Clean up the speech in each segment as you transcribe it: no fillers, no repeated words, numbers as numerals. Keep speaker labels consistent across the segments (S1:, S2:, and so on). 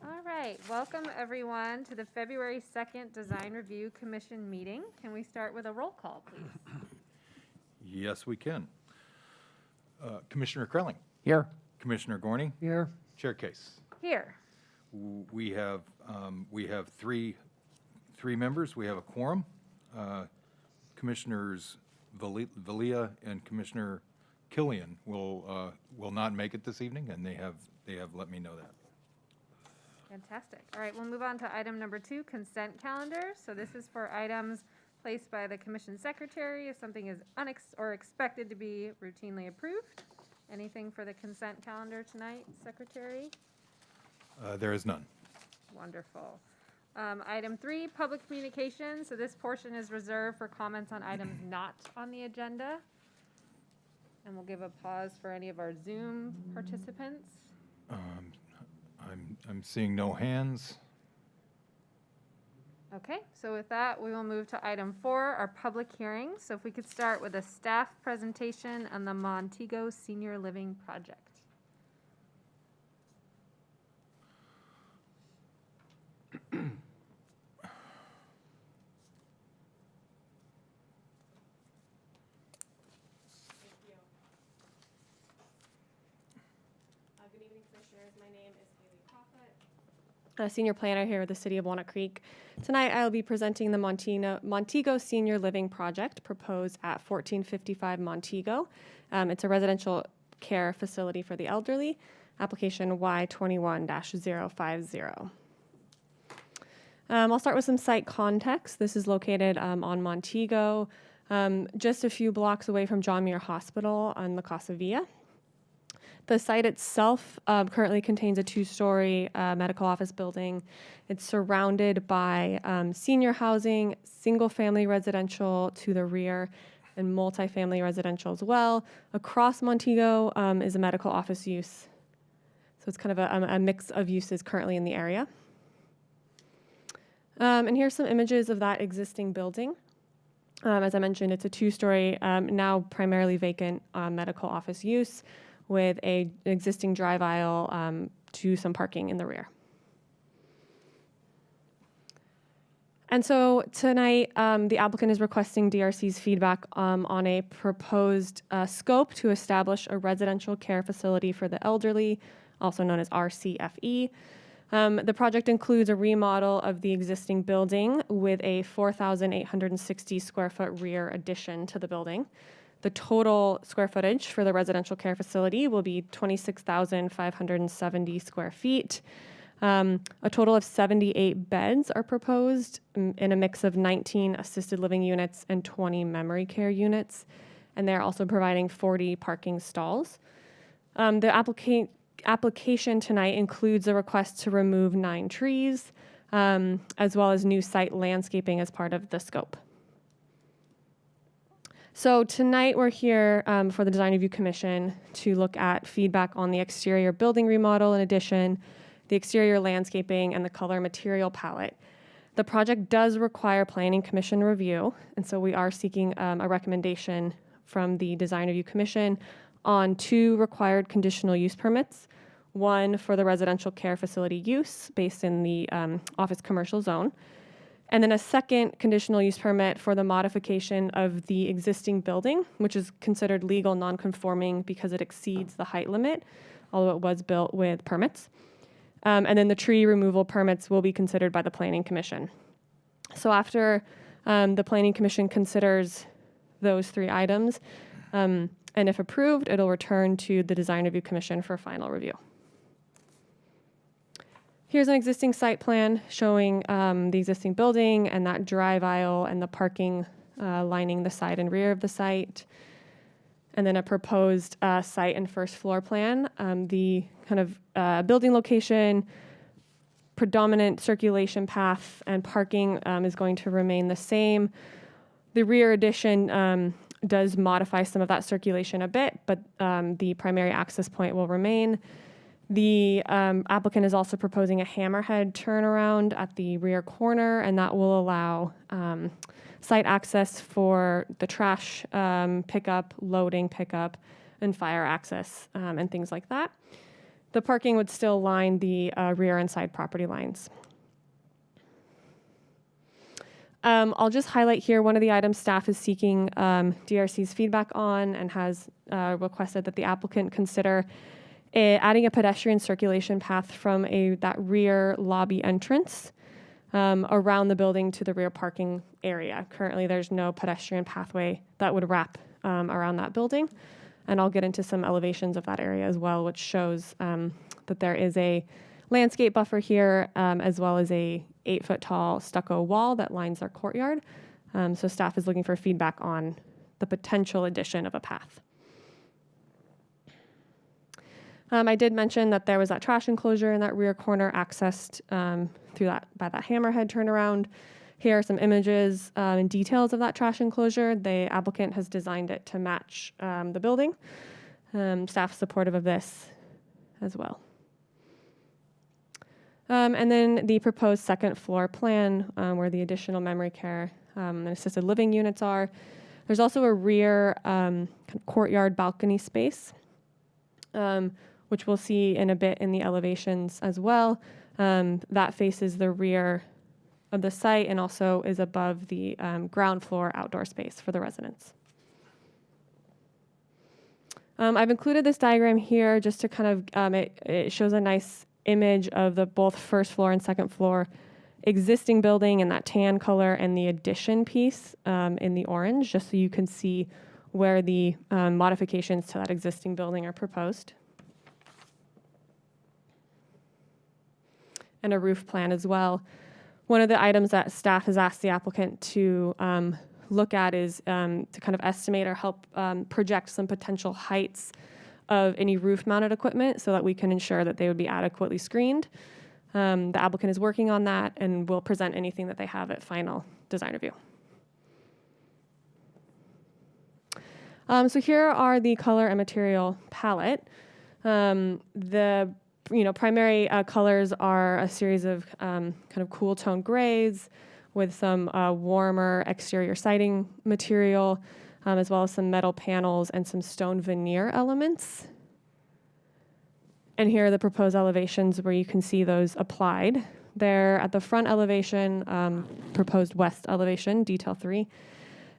S1: All right, welcome everyone to the February 2nd Design Review Commission meeting. Can we start with a roll call, please?
S2: Yes, we can. Commissioner Krelling.
S3: Here.
S2: Commissioner Gorney.
S3: Here.
S2: Chair Case.
S1: Here.
S2: We have three members. We have a quorum. Commissioners Valia and Commissioner Killian will not make it this evening, and they have let me know that.
S1: Fantastic. All right, we'll move on to item number 2, consent calendar. So this is for items placed by the commission secretary if something is expected to be routinely approved. Anything for the consent calendar tonight, secretary?
S2: There is none.
S1: Wonderful. Item 3, public communications. So this portion is reserved for comments on items not on the agenda. And we'll give a pause for any of our Zoom participants.
S2: I'm seeing no hands.
S1: Okay, so with that, we will move to item 4, our public hearing. So if we could start with a staff presentation on the Montego Senior Living Project.
S4: Good evening, Commissioners. My name is Haley Prophet, Senior Planner here with the City of Walnut Creek. Tonight, I'll be presenting the Montego Senior Living Project proposed at 1455 Montego. It's a residential care facility for the elderly, application Y21-050. I'll start with some site context. This is located on Montego, just a few blocks away from John Muir Hospital on La Casa Villa. The site itself currently contains a 2-story medical office building. It's surrounded by senior housing, single-family residential to the rear, and multifamily residential as well. Across Montego is a medical office use. So it's kind of a mix of uses currently in the area. And here's some images of that existing building. As I mentioned, it's a 2-story, now primarily vacant medical office use, with an existing drive aisle to some parking in the rear. And so tonight, the applicant is requesting DRC's feedback on a proposed scope to establish a residential care facility for the elderly, also known as RCFE. The project includes a remodel of the existing building with a 4,860 square foot rear addition to the building. The total square footage for the residential care facility will be 26,570 square feet. A total of 78 beds are proposed in a mix of 19 assisted living units and 20 memory care units. And they're also providing 40 parking stalls. The application tonight includes a request to remove 9 trees, as well as new site landscaping as part of the scope. So tonight we're here for the Design Review Commission to look at feedback on the exterior building remodel in addition, the exterior landscaping, and the color material palette. The project does require Planning Commission review, and so we are seeking a recommendation from the Design Review Commission on 2 required conditional use permits, one for the residential care facility use based in the office commercial zone, and then a second conditional use permit for the modification of the existing building, which is considered legal non-conforming because it exceeds the height limit, although it was built with permits. And then the tree removal permits will be considered by the Planning Commission. So after the Planning Commission considers those 3 items, and if approved, it'll return to the Design Review Commission for final review. Here's an existing site plan showing the existing building and that drive aisle and the parking lining the side and rear of the site. And then a proposed site and first floor plan. The kind of building location, predominant circulation path, and parking is going to remain the same. The rear addition does modify some of that circulation a bit, but the primary access point will remain. The applicant is also proposing a hammerhead turnaround at the rear corner, and that will allow site access for the trash pickup, loading pickup, and fire access, and things like that. The parking would still line the rear and side property lines. I'll just highlight here one of the items staff is seeking DRC's feedback on and has requested that the applicant consider adding a pedestrian circulation path from that rear lobby entrance around the building to the rear parking area. Currently, there's no pedestrian pathway that would wrap around that building. And I'll get into some elevations of that area as well, which shows that there is a landscape buffer here, as well as a 8-foot tall stucco wall that lines our courtyard. So staff is looking for feedback on the potential addition of a path. I did mention that there was that trash enclosure in that rear corner accessed through that by that hammerhead turnaround. Here are some images and details of that trash enclosure. The applicant has designed it to match the building. Staff is supportive of this as well. And then the proposed second floor plan where the additional memory care and assisted living units are. There's also a rear courtyard balcony space, which we'll see in a bit in the elevations as well. That faces the rear of the site and also is above the ground floor outdoor space for the residents. I've included this diagram here just to kind of, it shows a nice image of the both first floor and second floor existing building in that tan color and the addition piece in the orange, just so you can see where the modifications to that existing building are proposed. And a roof plan as well. One of the items that staff has asked the applicant to look at is to kind of estimate or help project some potential heights of any roof-mounted equipment so that we can ensure that they would be adequately screened. The applicant is working on that and will present anything that they have at final design review. So here are the color and material palette. The primary colors are a series of kind of cool tone grays with some warmer exterior siding material, as well as some metal panels and some stone veneer elements. And here are the proposed elevations where you can see those applied. They're at the front elevation, proposed west elevation, detail 3.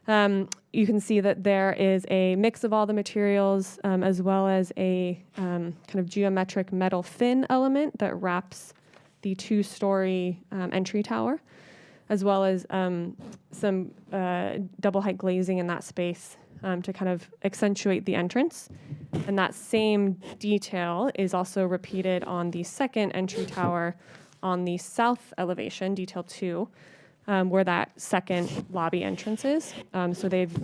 S4: You can see that there is a mix of all the materials, as well as a kind of geometric metal fin element that wraps the 2-story entry tower, as well as some double height glazing in that space to kind of accentuate the entrance. And that same detail is also repeated on the second entry tower on the south elevation, detail 2. Where that second lobby entrance is. So they've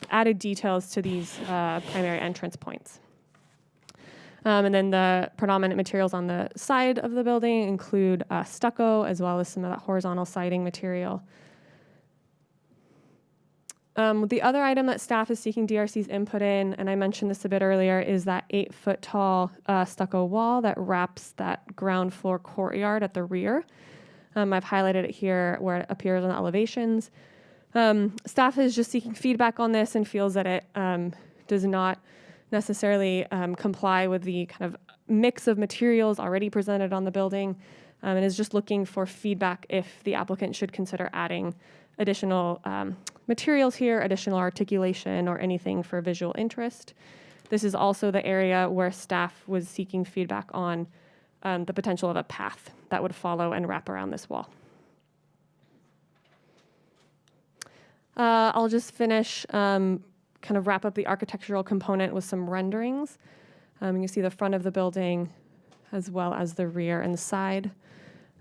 S4: added details to these primary entrance points. And then the predominant materials on the side of the building include stucco, as well as some of that horizontal siding material. The other item that staff is seeking DRC's input in, and I mentioned this a bit earlier, is that 8-foot tall stucco wall that wraps that ground floor courtyard at the rear. I've highlighted it here where it appears on the elevations. Staff is just seeking feedback on this and feels that it does not necessarily comply with the kind of mix of materials already presented on the building, and is just looking for feedback if the applicant should consider adding additional materials here, additional articulation, or anything for visual interest. This is also the area where staff was seeking feedback on the potential of a path that would follow and wrap around this wall. I'll just finish, kind of wrap up the architectural component with some renderings. You can see the front of the building as well as the rear and the side.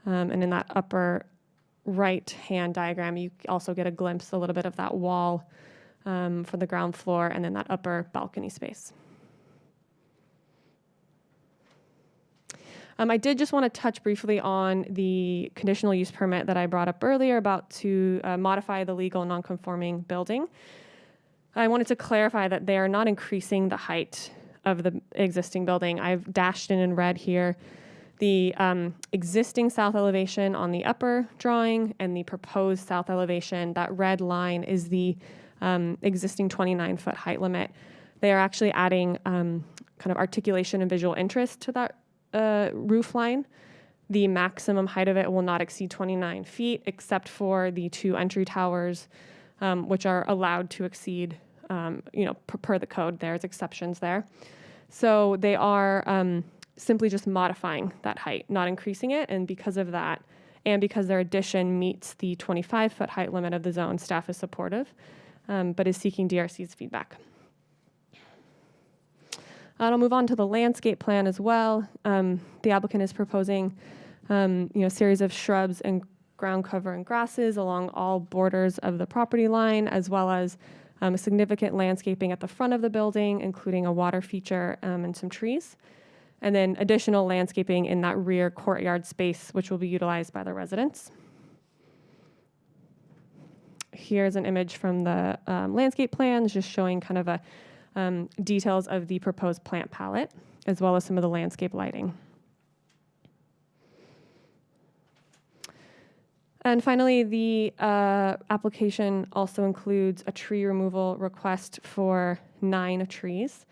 S4: And in that upper right-hand diagram, you also get a glimpse a little bit of that wall for the ground floor and then that upper balcony space. I did just want to touch briefly on the conditional use permit that I brought up earlier about to modify the legal non-conforming building. I wanted to clarify that they are not increasing the height of the existing building. I've dashed in red here the existing south elevation on the upper drawing and the proposed south elevation. That red line is the existing 29-foot height limit. They are actually adding kind of articulation and visual interest to that roof line. The maximum height of it will not exceed 29 feet, except for the 2 entry towers, which are allowed to exceed, per the code. There's exceptions there. So they are simply just modifying that height, not increasing it. And because of that, and because their addition meets the 25-foot height limit of the zone, staff is supportive, but is seeking DRC's feedback. I'll move on to the landscape plan as well. The applicant is proposing a series of shrubs and ground cover and grasses along all borders of the property line, as well as significant landscaping at the front of the building, including a water feature and some trees. And then additional landscaping in that rear courtyard space, which will be utilized by the residents. Here's an image from the landscape plans, just showing kind of details of the proposed plant palette, as well as some of the landscape lighting. And finally, the application also includes a tree removal request for 9 trees.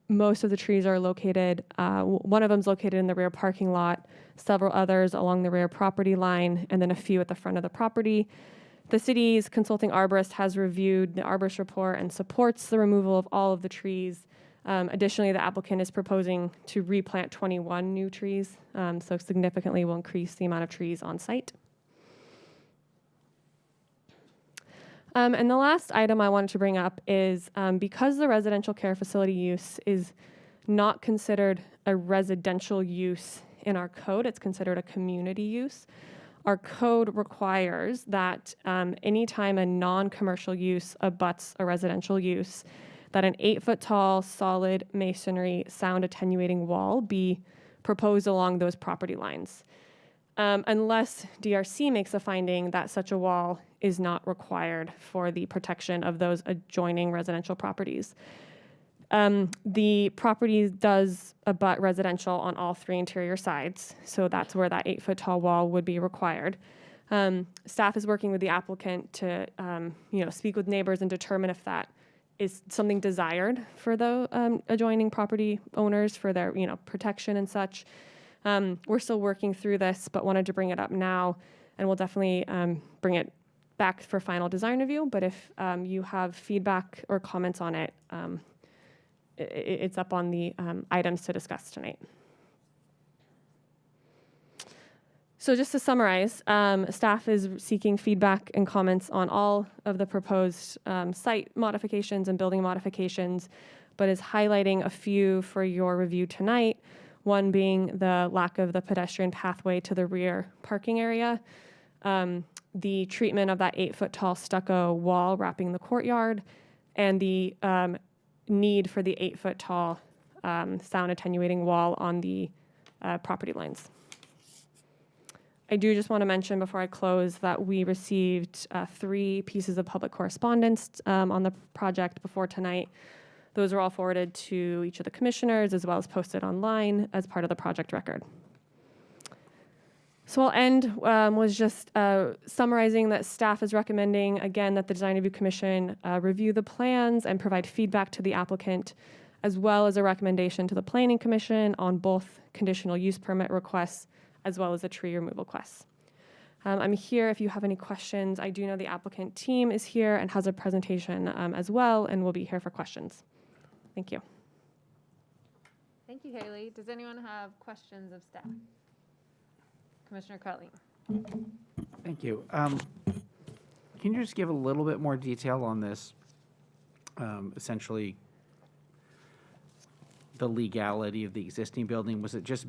S4: Most of the trees are located, one of them is located in the rear parking lot, several others along the rear property line, and then a few at the front of the property. The city's consulting arborist has reviewed the arborist report and supports the removal of all of the trees. Additionally, the applicant is proposing to replant 21 new trees, so significantly will increase the amount of trees on site. And the last item I wanted to bring up is because the residential care facility use is not considered a residential use in our code, it's considered a community use. Our code requires that anytime a non-commercial use abuts a residential use, that an 8-foot tall solid masonry sound attenuating wall be proposed along those property lines. Unless DRC makes a finding that such a wall is not required for the protection of those adjoining residential properties. The property does abut residential on all 3 interior sides, so that's where that 8-foot tall wall would be required. Staff is working with the applicant to, speak with neighbors and determine if that is something desired for the adjoining property owners for their, protection and such. We're still working through this, but wanted to bring it up now, and we'll definitely bring it back for final design review. But if you have feedback or comments on it, it's up on the items to discuss tonight. So just to summarize, staff is seeking feedback and comments on all of the proposed site modifications and building modifications, but is highlighting a few for your review tonight. One being the lack of the pedestrian pathway to the rear parking area, the treatment of that 8-foot tall stucco wall wrapping the courtyard, and the need for the 8-foot tall sound attenuating wall on the property lines. I do just want to mention before I close that we received 3 pieces of public correspondence on the project before tonight. Those are all forwarded to each of the commissioners as well as posted online as part of the project record. So I'll end was just summarizing that staff is recommending, again, that the Design Review Commission review the plans and provide feedback to the applicant, as well as a recommendation to the Planning Commission on both conditional use permit requests as well as the tree removal requests. I'm here if you have any questions. I do know the applicant team is here and has a presentation as well, and will be here for questions. Thank you.
S1: Thank you, Haley. Does anyone have questions of staff? Commissioner Cutley.
S3: Thank you. Can you just give a little bit more detail on this? Essentially, the legality of the existing building. Was it just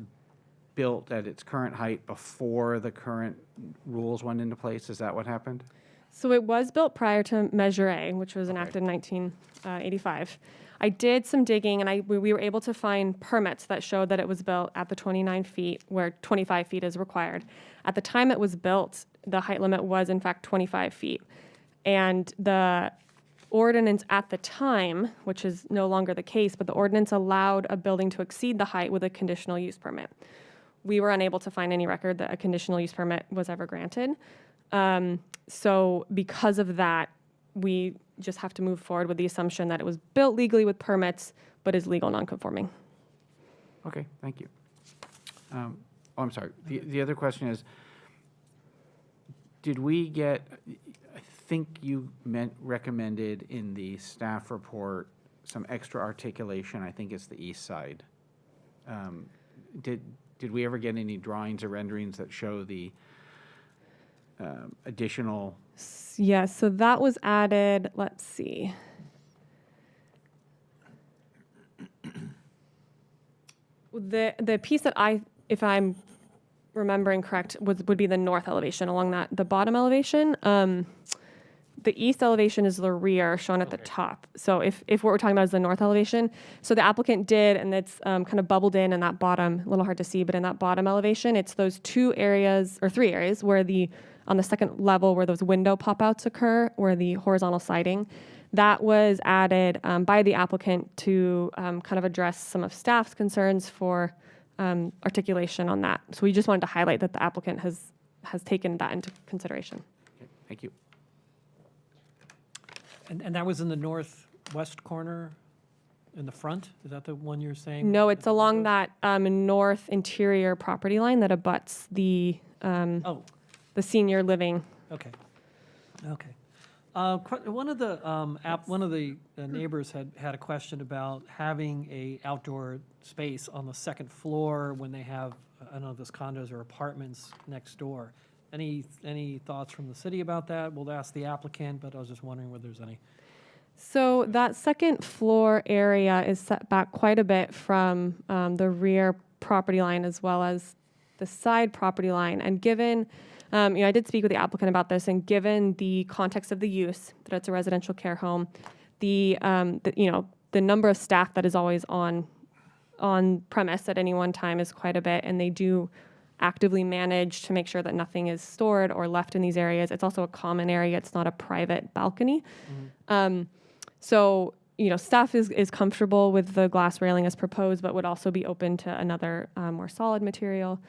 S3: built at its current height before the current rules went into place? Is that what happened?
S4: So it was built prior to Measure A, which was enacted in 1985. I did some digging, and we were able to find permits that showed that it was built at the 29 feet, where 25 feet is required. At the time it was built, the height limit was, in fact, 25 feet. And the ordinance at the time, which is no longer the case, but the ordinance allowed a building to exceed the height with a conditional use permit. We were unable to find any record that a conditional use permit was ever granted. So because of that, we just have to move forward with the assumption that it was built legally with permits, but is legal nonconforming.
S3: Okay, thank you. Oh, I'm sorry. The other question is, did we get, I think you recommended in the staff report some extra articulation, I think it's the east side. Did we ever get any drawings or renderings that show the additional?
S4: Yeah, so that was added, let's see. The piece that if I'm remembering correct, would be the north elevation along the bottom elevation. The east elevation is the rear shown at the top. So if what we're talking about is the north elevation, so the applicant did, and it's kind of bubbled in that bottom, a little hard to see, but in that bottom elevation, it's those 2 areas or 3 areas where on the second level where those window pop-outs occur, where the horizontal siding, that was added by the applicant to kind of address some of staff's concerns for articulation on that. So we just wanted to highlight that the applicant has taken that into consideration.
S3: Okay, thank you.
S5: And that was in the northwest corner in the front? Is that the one you're saying?
S4: No, it's along that north interior property line that abuts the
S5: Oh,
S4: senior living.
S5: okay. Okay. One of the neighbors had a question about having a outdoor space on the second floor when they have, I don't know if it's condos or apartments next door. Any thoughts from the city about that? We'll ask the applicant, but I was just wondering whether there's any.
S4: So that second floor area is set back quite a bit from the rear property line as well as the side property line. And given, I did speak with the applicant about this, and given the context of the use, that it's a residential care home, the number of staff that is always on premise at any one time is quite a bit, and they do actively manage to make sure that nothing is stored or left in these areas. It's also a common area. It's not a private balcony. So, staff is comfortable with the glass railing as proposed, but would also be open to another more solid material.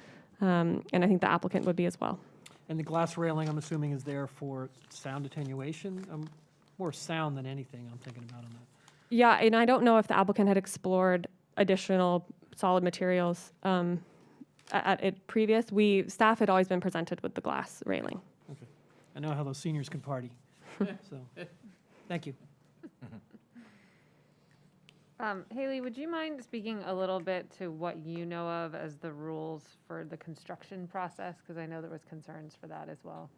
S4: And I think the applicant would be as well.
S5: And the glass railing, I'm assuming, is there for sound attenuation? More sound than anything I'm thinking about on that.
S4: Yeah, and I don't know if the applicant had explored additional solid materials at it previous. Staff had always been presented with the glass railing.
S5: Okay. I know how those seniors can party. So, thank you.
S1: Haley, would you mind speaking a little bit to what you know of as the rules for the construction process? Because I know there was concerns for that as well.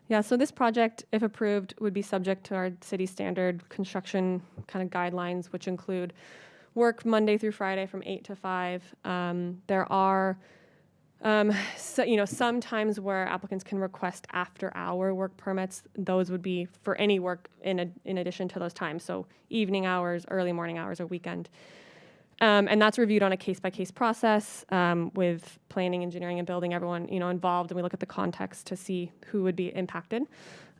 S4: Yeah, so this project, if approved, would be subject to our city standard construction kind of guidelines, which include work Monday through Friday from 8 to 5. There are, some times where applicants can request after-hour work permits. Those would be for any work in addition to those times, so evening hours, early morning hours, or weekend. And that's reviewed on a case-by-case process with planning, engineering, and building, everyone involved, and we look at the context to see who would be impacted.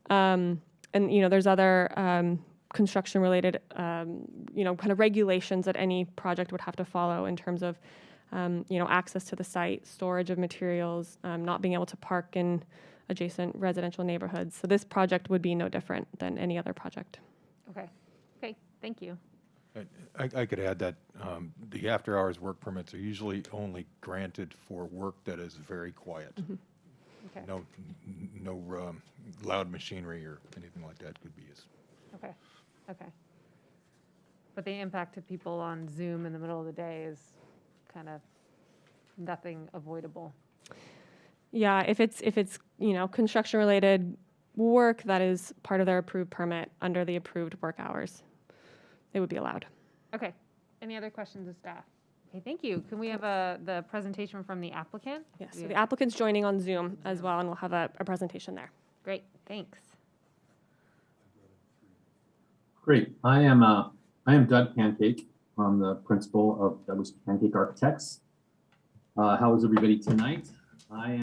S4: And there's other construction-related, kind of regulations that any project would have to follow in terms of, access to the site, storage of materials, not being able to park in adjacent residential neighborhoods. So this project would be no different than any other project.
S1: Okay, thank you.
S2: I could add that the after-hours work permits are usually only granted for work that is very quiet.
S1: Okay.
S2: No loud machinery or anything like that could be used.
S1: Okay. But the impact to people on Zoom in the middle of the day is kind of nothing avoidable.
S4: Yeah, if it's construction-related work that is part of their approved permit under the approved work hours, it would be allowed.
S1: Okay. Any other questions of staff? Okay, thank you. Can we have the presentation from the applicant?
S4: Yes, so the applicant's joining on Zoom as well, and we'll have a presentation there.
S1: Great, thanks.
S6: Great. I am Doug Pancake. I'm the principal of Douglas Pancake Architects. How is everybody tonight? I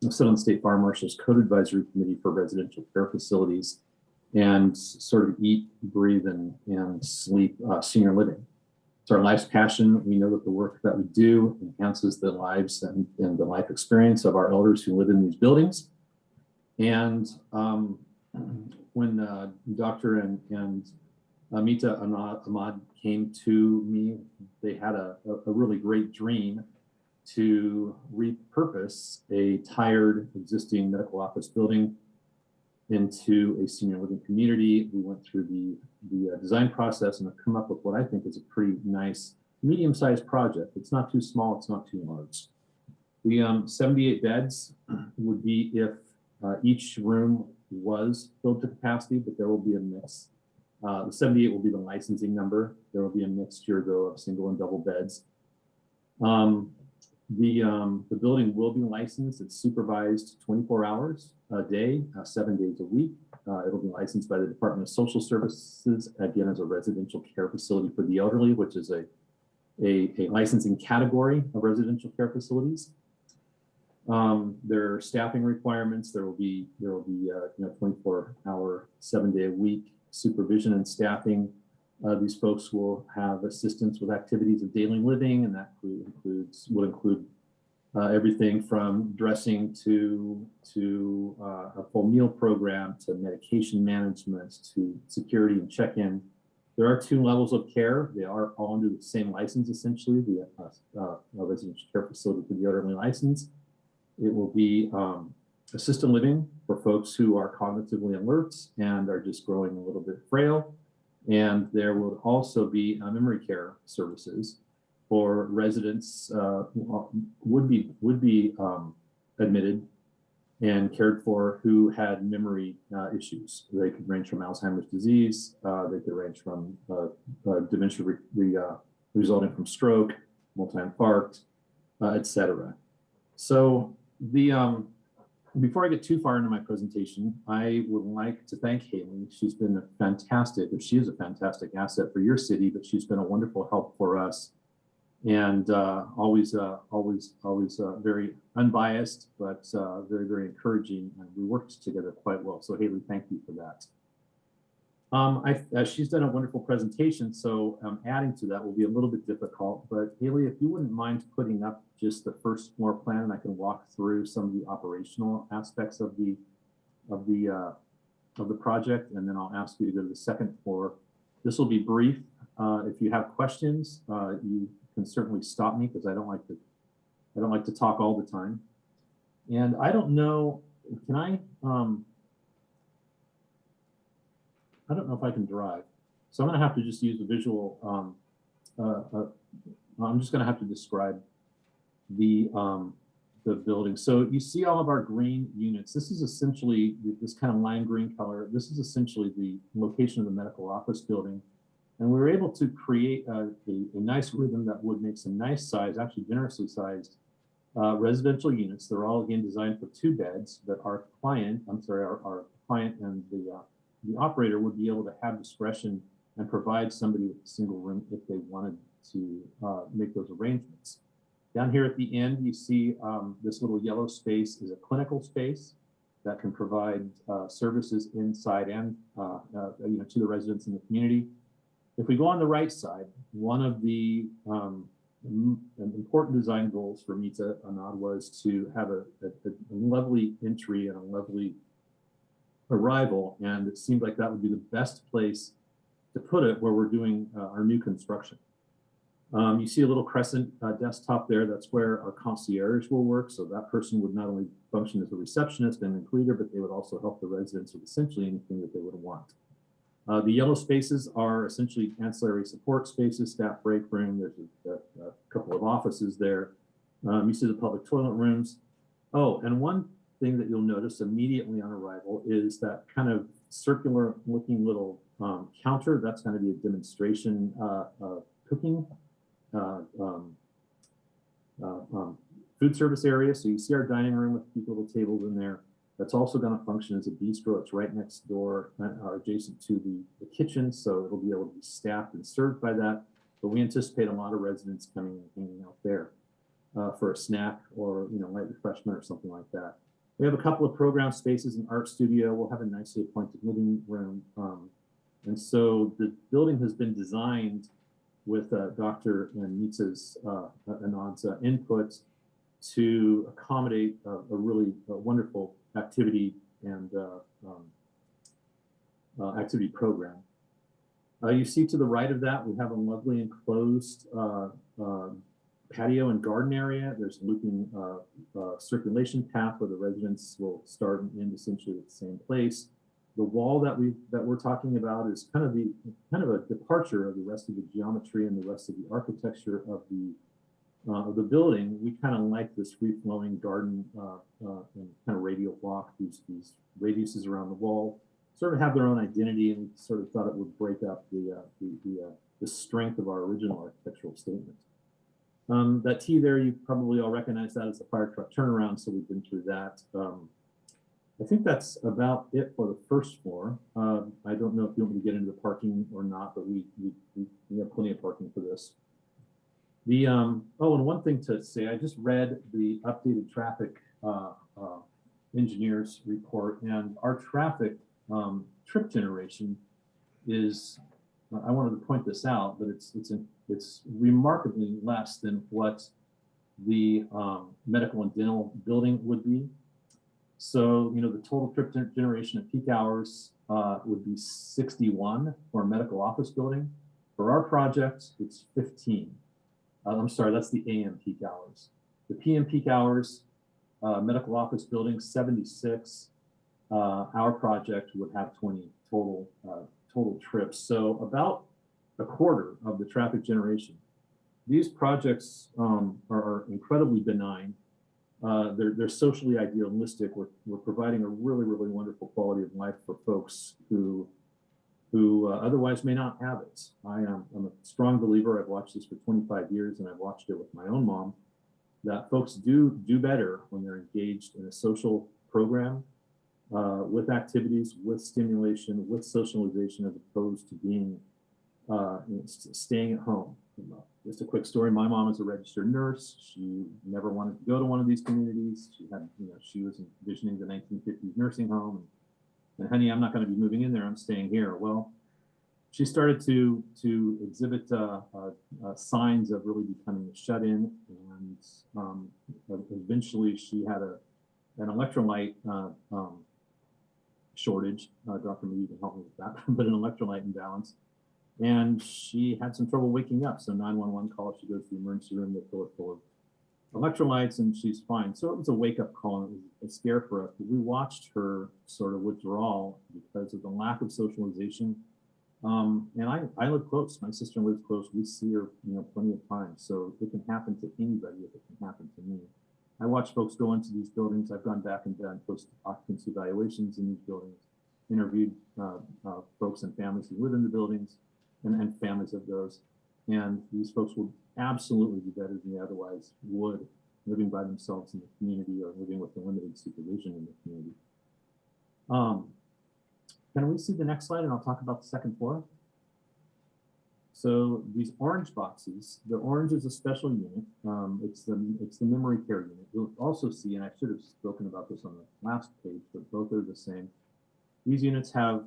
S6: sit on the State Fire Marshal's Code Advisory Committee for Residential Care Facilities and sort of eat, breathe, and sleep senior living. It's our life's passion. We know that the work that we do enhances the lives and the life experience of our elders who live in these buildings. And when Dr. and Mita Ahmad came to me, they had a really great dream to repurpose a tired existing medical office building into a senior living community. We went through the design process and have come up with what I think is a pretty nice medium-sized project. It's not too small, it's not too large. The 78 beds would be if each room was filled to capacity, but there will be a mix. The 78 will be the licensing number. There will be a mixture though of single and double beds. The building will be licensed. It's supervised 24 hours a day, 7 days a week. It'll be licensed by the Department of Social Services, again, as a residential care facility for the elderly, which is a licensing category of residential care facilities. There are staffing requirements. There will be 24-hour, 7-day-a-week supervision and staffing. These folks will have assistance with activities of daily living, and that would include everything from dressing to a full meal program, to medication management, to security and check-in. There are 2 levels of care. They are all under the same license, essentially, the residential care facility for the elderly license. It will be assisted living for folks who are cognitively alert and are just growing a little bit frail. And there will also be memory care services for residents who would be admitted and cared for who had memory issues. They could range from Alzheimer's disease, they could range from dementia resulting from stroke, multi-infarct, etc. So before I get too far into my presentation, I would like to thank Haley. She is a fantastic asset for your city, but she's been a wonderful help for us, and always very unbiased, but very, very encouraging. And we worked together quite well. So Haley, thank you for that. She's done a wonderful presentation, so adding to that will be a little bit difficult, but Haley, if you wouldn't mind putting up just the first floor plan, and I can walk through some of the operational aspects of the project, and then I'll ask you to go to the second floor. This will be brief. If you have questions, you can certainly stop me, because I don't like to talk all the time. And I don't know, I don't know if I can drive, so I'm going to have to just use a visual. I'm just going to have to describe the building. So you see all of our green units. This is essentially this kind of lime green color. This is essentially the location of the medical office building, and we were able to create a nice rhythm that would make some nice size, actually generously sized residential units. They're all again designed for 2 beds, but our client and the operator would be able to have discretion and provide somebody with a single room if they wanted to make those arrangements. Down here at the end, you see this little yellow space is a clinical space that can provide services inside and to the residents in the community. If we go on the right side, one of the important design goals for Mita Ahmad was to have a lovely entry and a lovely arrival, and it seemed like that would be the best place to put it where we're doing our new construction. You see a little crescent desktop there. That's where our concierge will work. So that person would not only function as a receptionist and a greeter, but they would also help the residents with essentially anything that they would want. The yellow spaces are essentially ancillary support spaces, staff break room. There's a couple of offices there. You see the public toilet rooms. Oh, and one thing that you'll notice immediately on arrival is that kind of circular looking little counter. That's going to be a demonstration cooking food service area. So you see our dining room with a few little tables in there. That's also going to function as a bistro. It's right next door, adjacent to the kitchen, so it'll be able to be staffed and served by that. But we anticipate a lot of residents coming and hanging out there for a snack or light refreshment or something like that. We have a couple of program spaces, an art studio. We'll have a nicely appointed living room. And so the building has been designed with Dr. and Mita's Anand's input to accommodate a really wonderful activity activity program. You see to the right of that, we have a lovely enclosed patio and garden area. There's a looping circulation path where the residents will start and end essentially at the same place. The wall that we're talking about is kind of a departure of the rest of the geometry and the rest of the architecture of the building. We kind of like this free-flowing garden and kind of radial block. These radiuses around the wall sort of have their own identity, and we sort of thought it would break up the strength of our original architectural statement. That T there, you probably all recognize that as a fire truck turnaround, so we've been through that. I think that's about it for the first floor. I don't know if you want me to get into the parking or not, but we have plenty of parking for this. And one thing to say, I just read the updated traffic engineers report, and our traffic trip generation is, I wanted to point this out, but it's remarkably less than what the medical and dental building would be. So, the total trip generation at peak hours would be 61 for a medical office building. For our project, it's 15. I'm sorry, that's the AM peak hours. The PM peak hours, medical office building, 76. Our project would have 20 total trips. So about a quarter of the traffic generation. These projects are incredibly benign. They're socially idealistic. We're providing a really, really wonderful quality of life for folks who otherwise may not have it. I'm a strong believer. I've watched this for 25 years, and I've watched it with my own mom, that folks do better when they're engaged in a social program with activities, with stimulation, with socialization, as opposed to being staying at home. Just a quick story. My mom is a registered nurse. She never wanted to go to one of these communities. She had, she was envisioning the 1950s nursing home. And honey, I'm not going to be moving in there. I'm staying here. Well, she started to exhibit signs of really becoming a shut-in, and eventually she had an electrolyte shortage. Dr. Lee, you can help me with that, but an electrolyte imbalance. And she had some trouble waking up. So 911 call, she goes to the emergency room, they fill it full of electrolytes, and she's fine. So it was a wake-up call, and it was a scare for us. But we watched her sort of withdrawal because of the lack of socialization. And I live close. My sister lives close. We see her, plenty of times. So it can happen to anybody if it can happen to me. I watch folks go into these buildings. I've gone back and done post-occupancy evaluations in these buildings, interviewed folks and families who live in the buildings, and families of those. And these folks will absolutely be better than they otherwise would living by themselves in the community or living with the limited supervision in the community. Can we see the next slide, and I'll talk about the second floor? So these orange boxes, the orange is a special unit. It's the memory care unit. You'll also see, and I should have spoken about this on the last page, but both are the same. These units have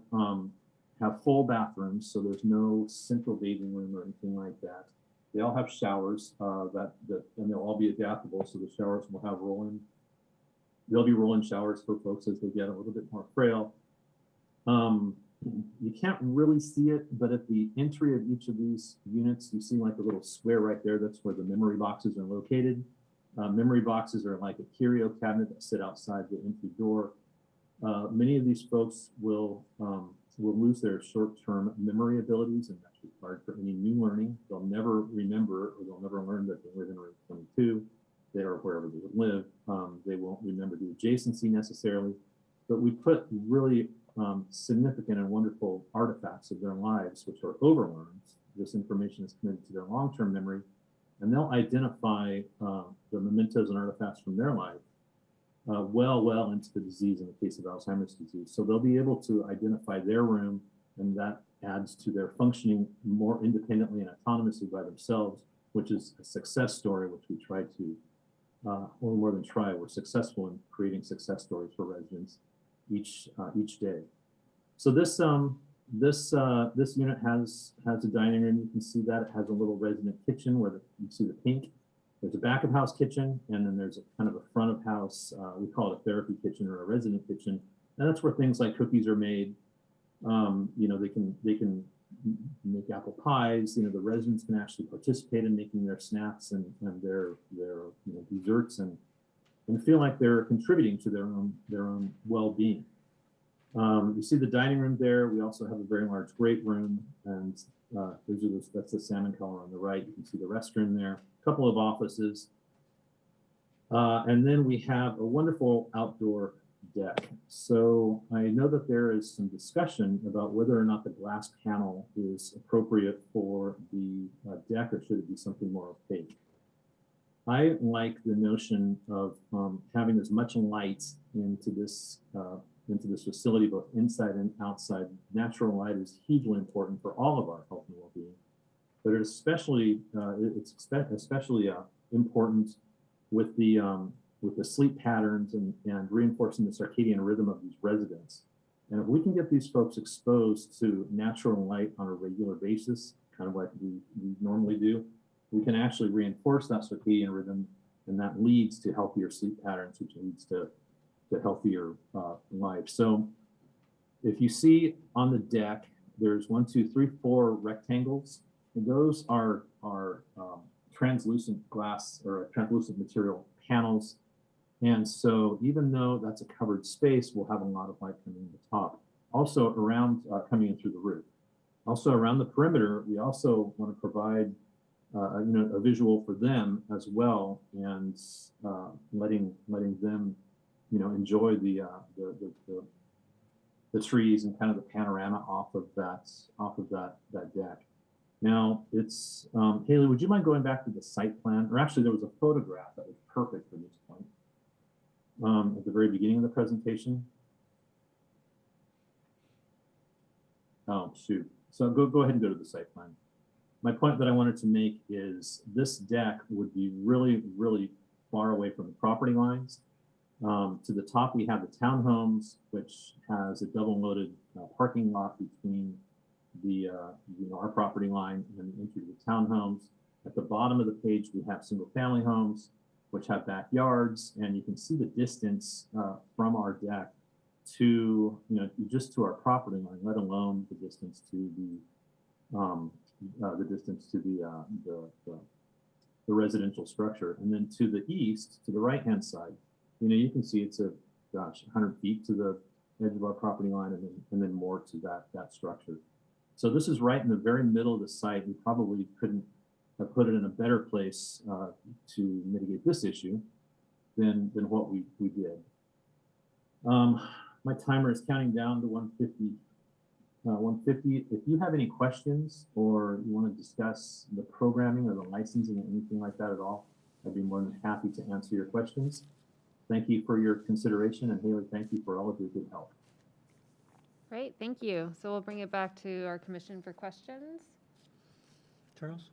S6: full bathrooms, so there's no central bathing room or anything like that. They all have showers and they'll all be adaptable. So the showers will have they'll be roll-in showers for folks as they get a little bit more frail. You can't really see it, but at the entry of each of these units, you see like a little square right there. That's where the memory boxes are located. Memory boxes are like a curio cabinet that sit outside the entry door. Many of these folks will lose their short-term memory abilities, and that's required for any new learning. They'll never remember, or they'll never learn that they live in room 22, or wherever they would live. They won't remember the adjacency necessarily, but we put really significant and wonderful artifacts of their lives, which are overlearns. This information is committed to their long-term memory, and they'll identify the mementos and artifacts from their life well into the disease in the case of Alzheimer's disease. So they'll be able to identify their room, and that adds to their functioning more independently and autonomously by themselves, which is a success story, which we try to, or more than try, we're successful in creating success stories for residents each day. So this unit has a dining room. You can see that it has a little resident kitchen where you see the pink. There's a back of house kitchen, and then there's a kind of a front of house. We call it a therapy kitchen or a resident kitchen, And that's where things like cookies are made. You know, they can make apple pies. You know, the residents can actually participate in making their snacks and their you know, desserts and feel like they're contributing to their own well-being. You see the dining room there. We also have a very large great room, and that's the salmon color on the right. You can see the restroom there, a couple of offices. And then we have a wonderful outdoor deck. So I know that there is some discussion about whether or not the glass panel is appropriate for the deck, or should it be something more opaque. I like the notion of having as much light into this facility, both inside and outside. Natural light is hugely important for all of our health and well-being, but it's especially important with the sleep patterns and reinforcing the circadian rhythm of these residents. And if we can get these folks exposed to natural light on a regular basis, kind of like we normally do, we can actually reinforce that circadian rhythm, and that leads to healthier sleep patterns, which leads to healthier life. So if you see on the deck, there's 1, 2, 3, 4 rectangles, and those are translucent glass or translucent material panels. And so even though that's a covered space, we'll have a lot of light coming in the top. Also around, coming in through the roof. Also around the perimeter, we also want to provide you know, a visual for them as well, and letting them, you know, enjoy the trees and kind of the panorama off of that deck. Now it's Haley, would you mind going back to the site plan? Or actually, there was a photograph that was perfect for this point at the very beginning of the presentation. Oh shoot! So go ahead and go to the site plan. My point that I wanted to make is this deck would be really, really far away from the property lines. To the top, we have the townhomes, which has a double-loaded parking lot between the you know, our property line and the entry to the townhomes. At the bottom of the page, we have single-family homes, which have backyards, and you can see the distance from our deck to, you know, just to our property line, let alone the distance to the residential structure. And then to the east, to the right-hand side, you know, you can see it's 100 feet to the edge of our property line, and then more to that structure. So this is right in the very middle of the site. We probably couldn't have put it in a better place to mitigate this issue than what we did. My timer is counting down to 150. 150. If you have any questions or you want to discuss the programming or the licensing or anything like that at all, I'd be more than happy to answer your questions. Thank you for your consideration, and Haley, thank you for all of your good help.
S1: Great, thank you. So we'll bring it back to our commission for questions.
S5: Charles?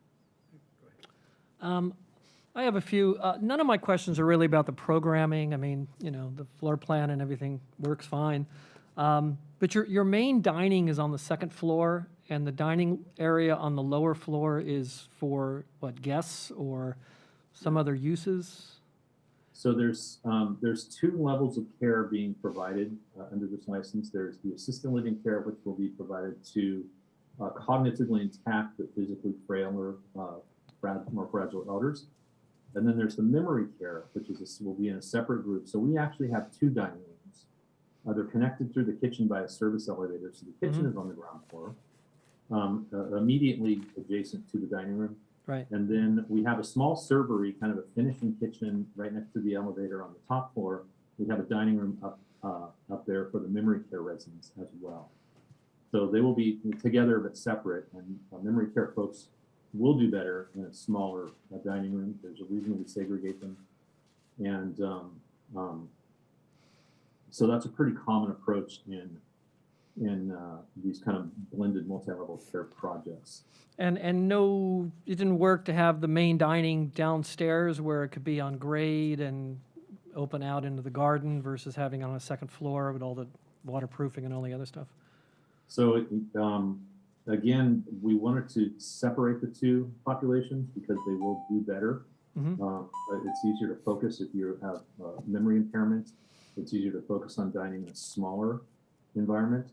S5: I have a few. None of my questions are really about the programming. I mean, you know, the floor plan and everything works fine. But your main dining is on the second floor, and the dining area on the lower floor is for what, guests or some other uses?
S6: So there's 2 levels of care being provided under this license. There's the assisted living care, which will be provided to cognitively intact but physically frail or more fragile elders. And then there's the memory care, which will be in a separate group. So we actually have 2 dining rooms. They're connected through the kitchen by a service elevator. So the kitchen is on the ground floor, immediately adjacent to the dining room.
S5: Right.
S6: And then we have a small servery, kind of a finishing kitchen right next to the elevator on the top floor. We have a dining room up there for the memory care residents as well. So they will be together but separate, and memory care folks will do better in a smaller dining room. There's a reason we segregate them. And so that's a pretty common approach in these kind of blended multi-level care projects.
S5: And no, it didn't work to have the main dining downstairs where it could be on grade and open out into the garden versus having it on a second floor with all the waterproofing and all the other stuff.
S6: So again, we wanted to separate the 2 populations because they will do better.
S5: Mm-hmm.
S6: It's easier to focus if you have memory impairment. It's easier to focus on dining in a smaller environment.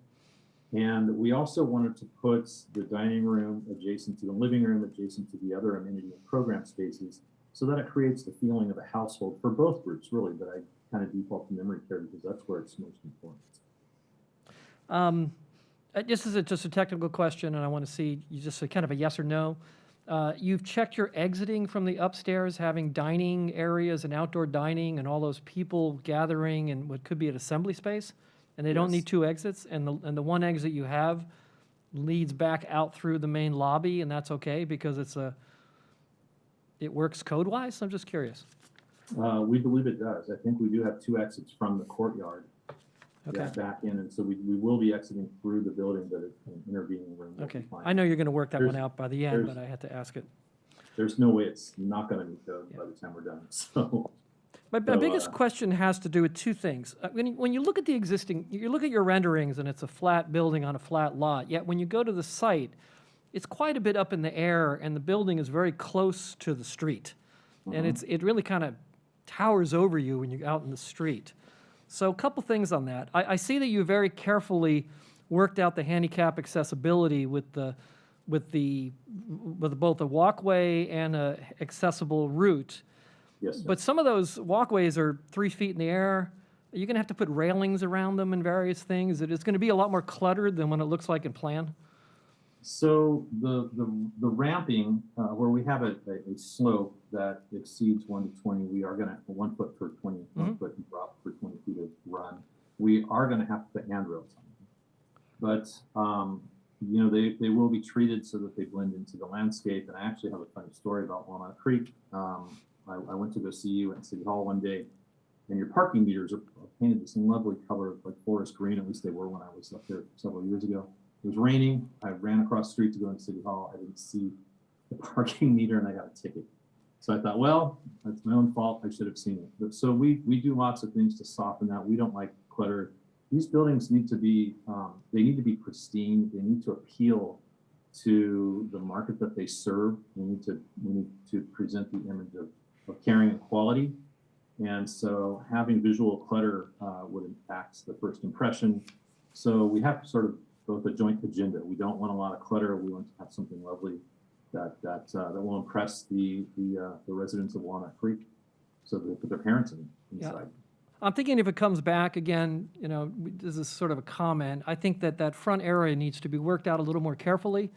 S6: And we also wanted to put the dining room adjacent to the living room, adjacent to the other amenity and program spaces, so that it creates the feeling of a household for both groups, really, but I kind of default to memory care because that's where it's most important.
S5: This is just a technical question, and I want to see you just a kind of a yes or no. You've checked your exiting from the upstairs, having dining areas and outdoor dining and all those people gathering in what could be an assembly space, and they don't
S6: Yes.
S5: need two exits, and the one exit you have leads back out through the main lobby, and that's okay because it works code-wise? I'm just curious.
S6: We believe it does. I think we do have two exits from the courtyard
S5: Okay.
S6: back in, and so we will be exiting through the building, but an intervening room will be
S5: Okay.
S6: fine.
S5: I know you're going to work that one
S6: There's-
S5: out by the end,
S6: there's-
S5: but I had to ask it.
S6: There's no way it's not going to meet code
S5: Yeah.
S6: by the time we're done. So
S5: My
S6: So,
S5: biggest question has to do with two things. When you look at the existing, you look at your renderings and it's a flat building on a flat lot, yet when you go to the site, it's quite a bit up in the air and the building is very close to the street. And it really kind of towers over you when you're out in the street. So a couple things on that. I see that you very carefully worked out the handicap accessibility with both a walkway and a accessible route.
S6: yes, sir.
S5: But some of those walkways are 3 feet in the air. You're going to have to put railings around them and various things. It's going to be a lot more cluttered than when it looks like in plan.
S6: So the ramping, where we have a slope that exceeds 1 to 20, we are going to 1 foot per 20, 1 foot drop for 20 feet of run. We are going to have to put handrails on them. But they will be treated so that they blend into the landscape. And I actually have a funny story about Walnut Creek. I went to go see you at City Hall one day, and your parking meters are painted this lovely color, like forest green. At least they were when I was up there several years ago. It was raining. I ran across the street to go into City Hall. I didn't see the parking meter, and I got a ticket. So I thought, well, that's my own fault. I should have seen it. But so we do lots of things to soften that. We don't like clutter. These buildings need to be they need to be pristine. They need to appeal to the market that they serve. We need to present the image of caring and quality. And so having visual clutter would impact the first impression. So we have sort of both a joint agenda. We don't want a lot of clutter. We want to have something lovely that will impress the residents of Walnut Creek, so that they put their parents inside.
S5: I'm thinking if it comes back again, this is sort of a comment. I think that front area needs to be worked out a little more carefully.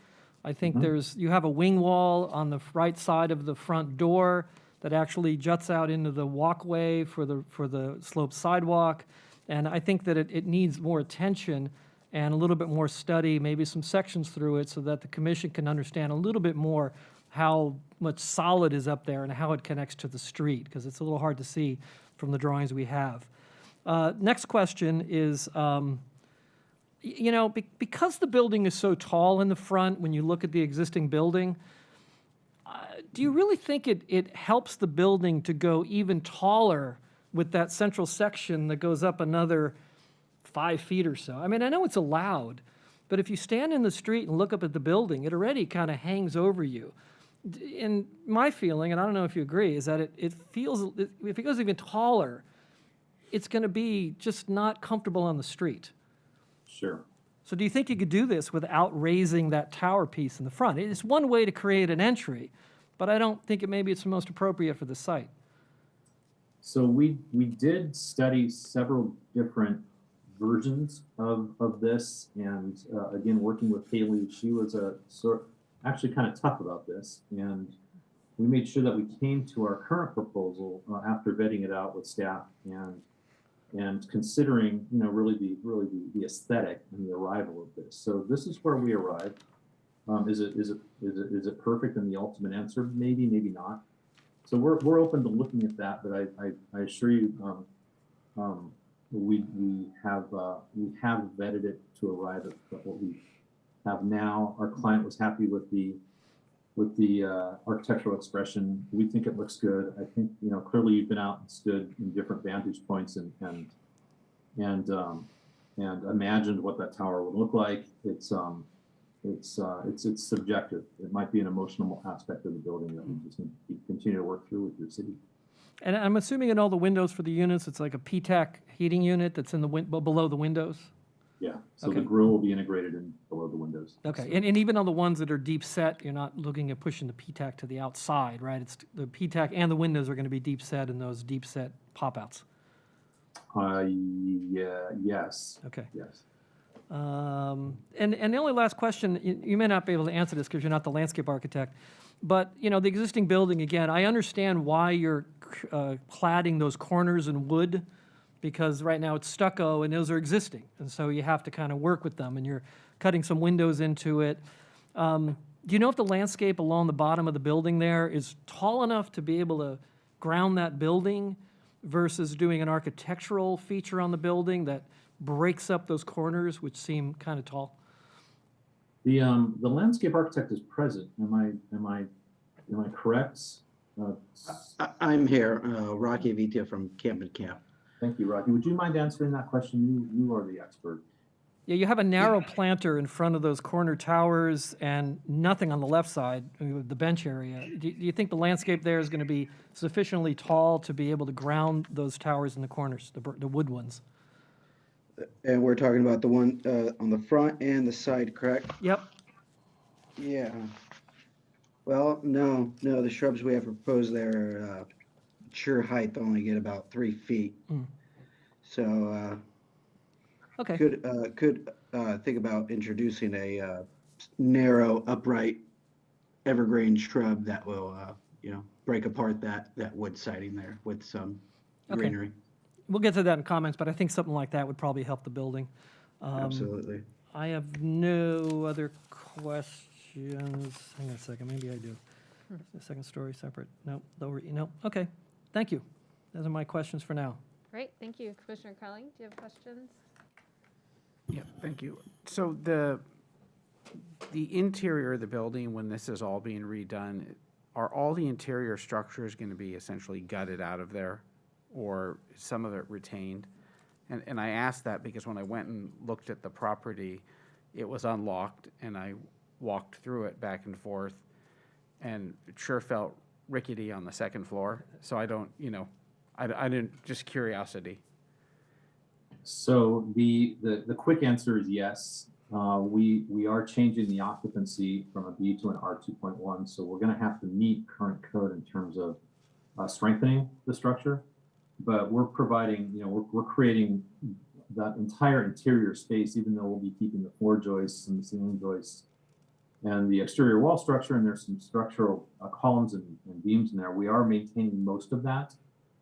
S5: I think you have a wing wall on the right side of the front door that actually juts out into the walkway for the sloped sidewalk. And I think that it needs more attention and a little bit more study, maybe some sections through it, so that the commission can understand a little bit more how much solid is up there and how it connects to the street, because it's a little hard to see from the drawings we have. Next question is, because the building is so tall in the front, when you look at the existing building, do you really think it helps the building to go even taller with that central section that goes up another 5 feet or so? I mean, I know it's allowed, but if you stand in the street and look up at the building, it already kind of hangs over you. And my feeling, and I don't know if you agree, is that if it goes even taller, it's going to be just not comfortable on the street.
S6: Sure.
S5: So do you think you could do this without raising that tower piece in the front? It's one way to create an entry, but I don't think maybe it's the most appropriate for the site.
S6: So we did study several different versions of this, and again, working with Haley, she was actually kind of tough about this, and we made sure that we came to our current proposal after vetting it out with staff and considering, really the aesthetic and the arrival of this. So this is where we arrived. Is it perfect in the ultimate answer? Maybe, maybe not. So we're open to looking at that, but I assure you, we have vetted it to arrive at what we have now. Our client was happy with the architectural expression. We think it looks good. I think clearly you've been out and stood in different vantage points and imagined what that tower would look like. It's subjective. It might be an emotional aspect of the building that we just need to continue to work through with your city.
S5: And I'm assuming in all the windows for the units, it's like a P-TAC heating unit that's in the below the windows?
S6: Yeah, so
S5: Okay.
S6: the grill will be integrated in below the windows.
S5: Okay,
S6: So-
S5: and even on the ones that are deep set, you're not looking at pushing the P-TAC to the outside, right? It's the P-TAC and the windows are going to be deep set in those deep set pop-outs.
S6: Yeah, yes,
S5: Okay.
S6: yes.
S5: And the only last question, you may not be able to answer this because you're not the landscape architect, but, you know, the existing building, again, I understand why you're cladding those corners in wood, because right now it's stucco and those are existing, and so you have to kind of work with them, and you're cutting some windows into it. Do you know if the landscape along the bottom of the building there is tall enough to be able to ground that building versus doing an architectural feature on the building that breaks up those corners, which seem kind of tall?
S6: The landscape architect is present. Am I correct?
S7: I'm here, Rocky Vita from Camp and Camp.
S6: Thank you, Rocky. Would you mind answering that question? You are the expert.
S5: Yeah, you have a narrow planter in front of those corner towers and nothing on the left side, the bench area. Do you think the landscape there is going to be sufficiently tall to be able to ground those towers in the corners, the wood ones?
S7: And we're talking about the one on the front and the side, correct?
S5: Yep.
S7: Yeah. Well, no, the shrubs we have proposed there, sure height only get about 3 feet. So
S5: Okay.
S7: could think about introducing a narrow, upright evergreen shrub that will, break apart that wood siding there with some
S5: Okay.
S7: greenery.
S5: We'll get to that in comments, but I think something like that would probably help the building.
S7: Absolutely.
S5: I have no other questions. Hang on a second, maybe I do. The second story separate. No, lower, no. Okay, thank you. Those are my questions for now.
S1: Great, thank you. Commissioner Kelly, do you have questions?
S3: Yeah, thank you. So the interior of the building, when this is all being redone, are all the interior structures going to be essentially gutted out of there, or some of it retained? And I asked that because when I went and looked at the property, it was unlocked, and I walked through it back and forth, and it sure felt rickety on the second floor. So I don't, I didn't, just curiosity.
S6: So the quick answer is yes. We are changing the occupancy from a B to an R2.1. So we're going to have to meet current code in terms of strengthening the structure. But we're providing, we're creating that entire interior space, even though we'll be keeping the floor joists and the ceiling joists and the exterior wall structure, and there's some structural columns and beams in there. We are maintaining most of that.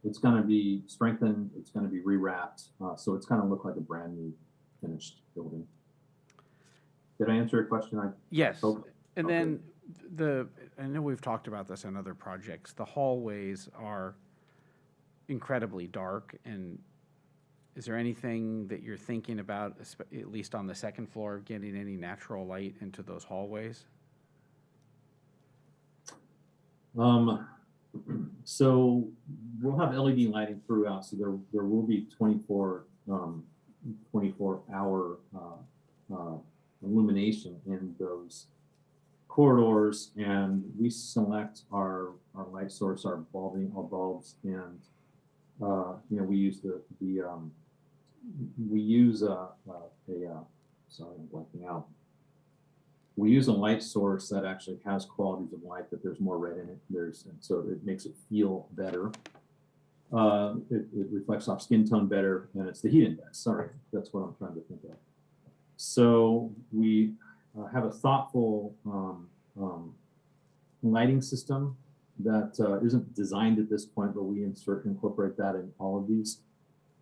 S6: It's going to be strengthened. It's going to be rewrapped. So it's going to look like a brand new finished building. Did I answer your question?
S3: Yes.
S6: Okay.
S3: And
S6: Okay.
S3: then I know we've talked about this in other projects. The hallways are incredibly dark, and is there anything that you're thinking about, at least on the second floor, of getting any natural light into those hallways?
S6: So we'll have LED lighting throughout. So there will be 24-hour illumination in those corridors, and we select our light source, our bulbs, and we use sorry, I'm blanking out. We use a light source that actually has qualities of light, that there's more red in it. And so it makes it feel better. It reflects off skin tone better, and it's the heat index. Sorry, that's what I'm trying to think of. So we have a thoughtful lighting system that isn't designed at this point, but we incorporate that in all of these.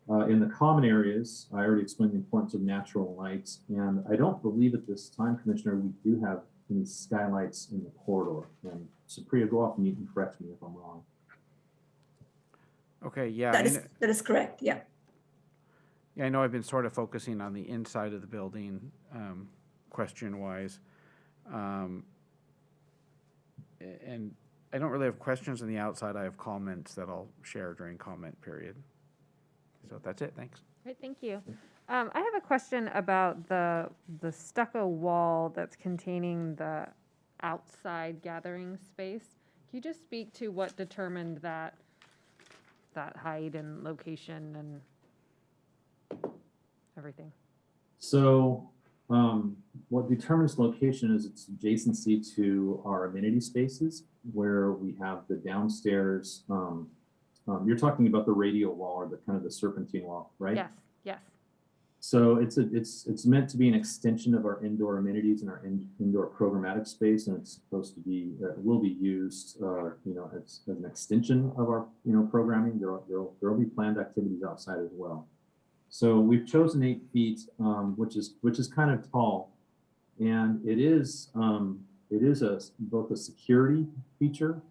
S6: In the common areas, I already explained the importance of natural light, and I don't believe at this time, Commissioner, we do have any skylights in the corridor. And Supriya, go off mute and correct me if I'm wrong.
S3: Okay, yeah.
S8: That is correct, yeah.
S3: Yeah, I know I've been sort of focusing on the inside of the building, question-wise. And I don't really have questions on the outside. I have comments that I'll share during comment period. So that's it, thanks.
S1: Great, thank you. I have a question about the stucco wall that's containing the outside gathering space. Can you just speak to what determined that that height and location and everything?
S6: So what determines location is its adjacency to our amenity spaces, where we have the downstairs. You're talking about the radial wall, or the kind of the serpentine wall, right?
S1: Yes, yes.
S6: So it's meant to be an extension of our indoor amenities and our indoor programmatic space, and it's supposed to be will be used as an extension of our programming. There'll be planned activities outside as well. So we've chosen 8 feet, which is kind of tall, and it is both a security feature,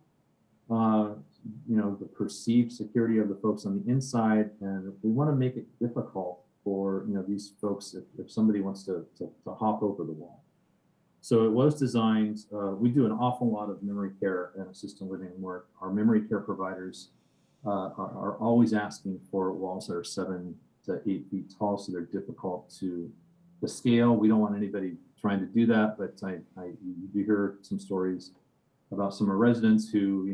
S6: the perceived security of the folks on the inside, and we want to make it difficult for these folks if somebody wants to hop over the wall. So it was designed. We do an awful lot of memory care and assisted living work. Our memory care providers are always asking for walls that are 7 to 8 feet tall, so they're difficult to scale. We don't want anybody trying to do that, but you do hear some stories about some of our residents who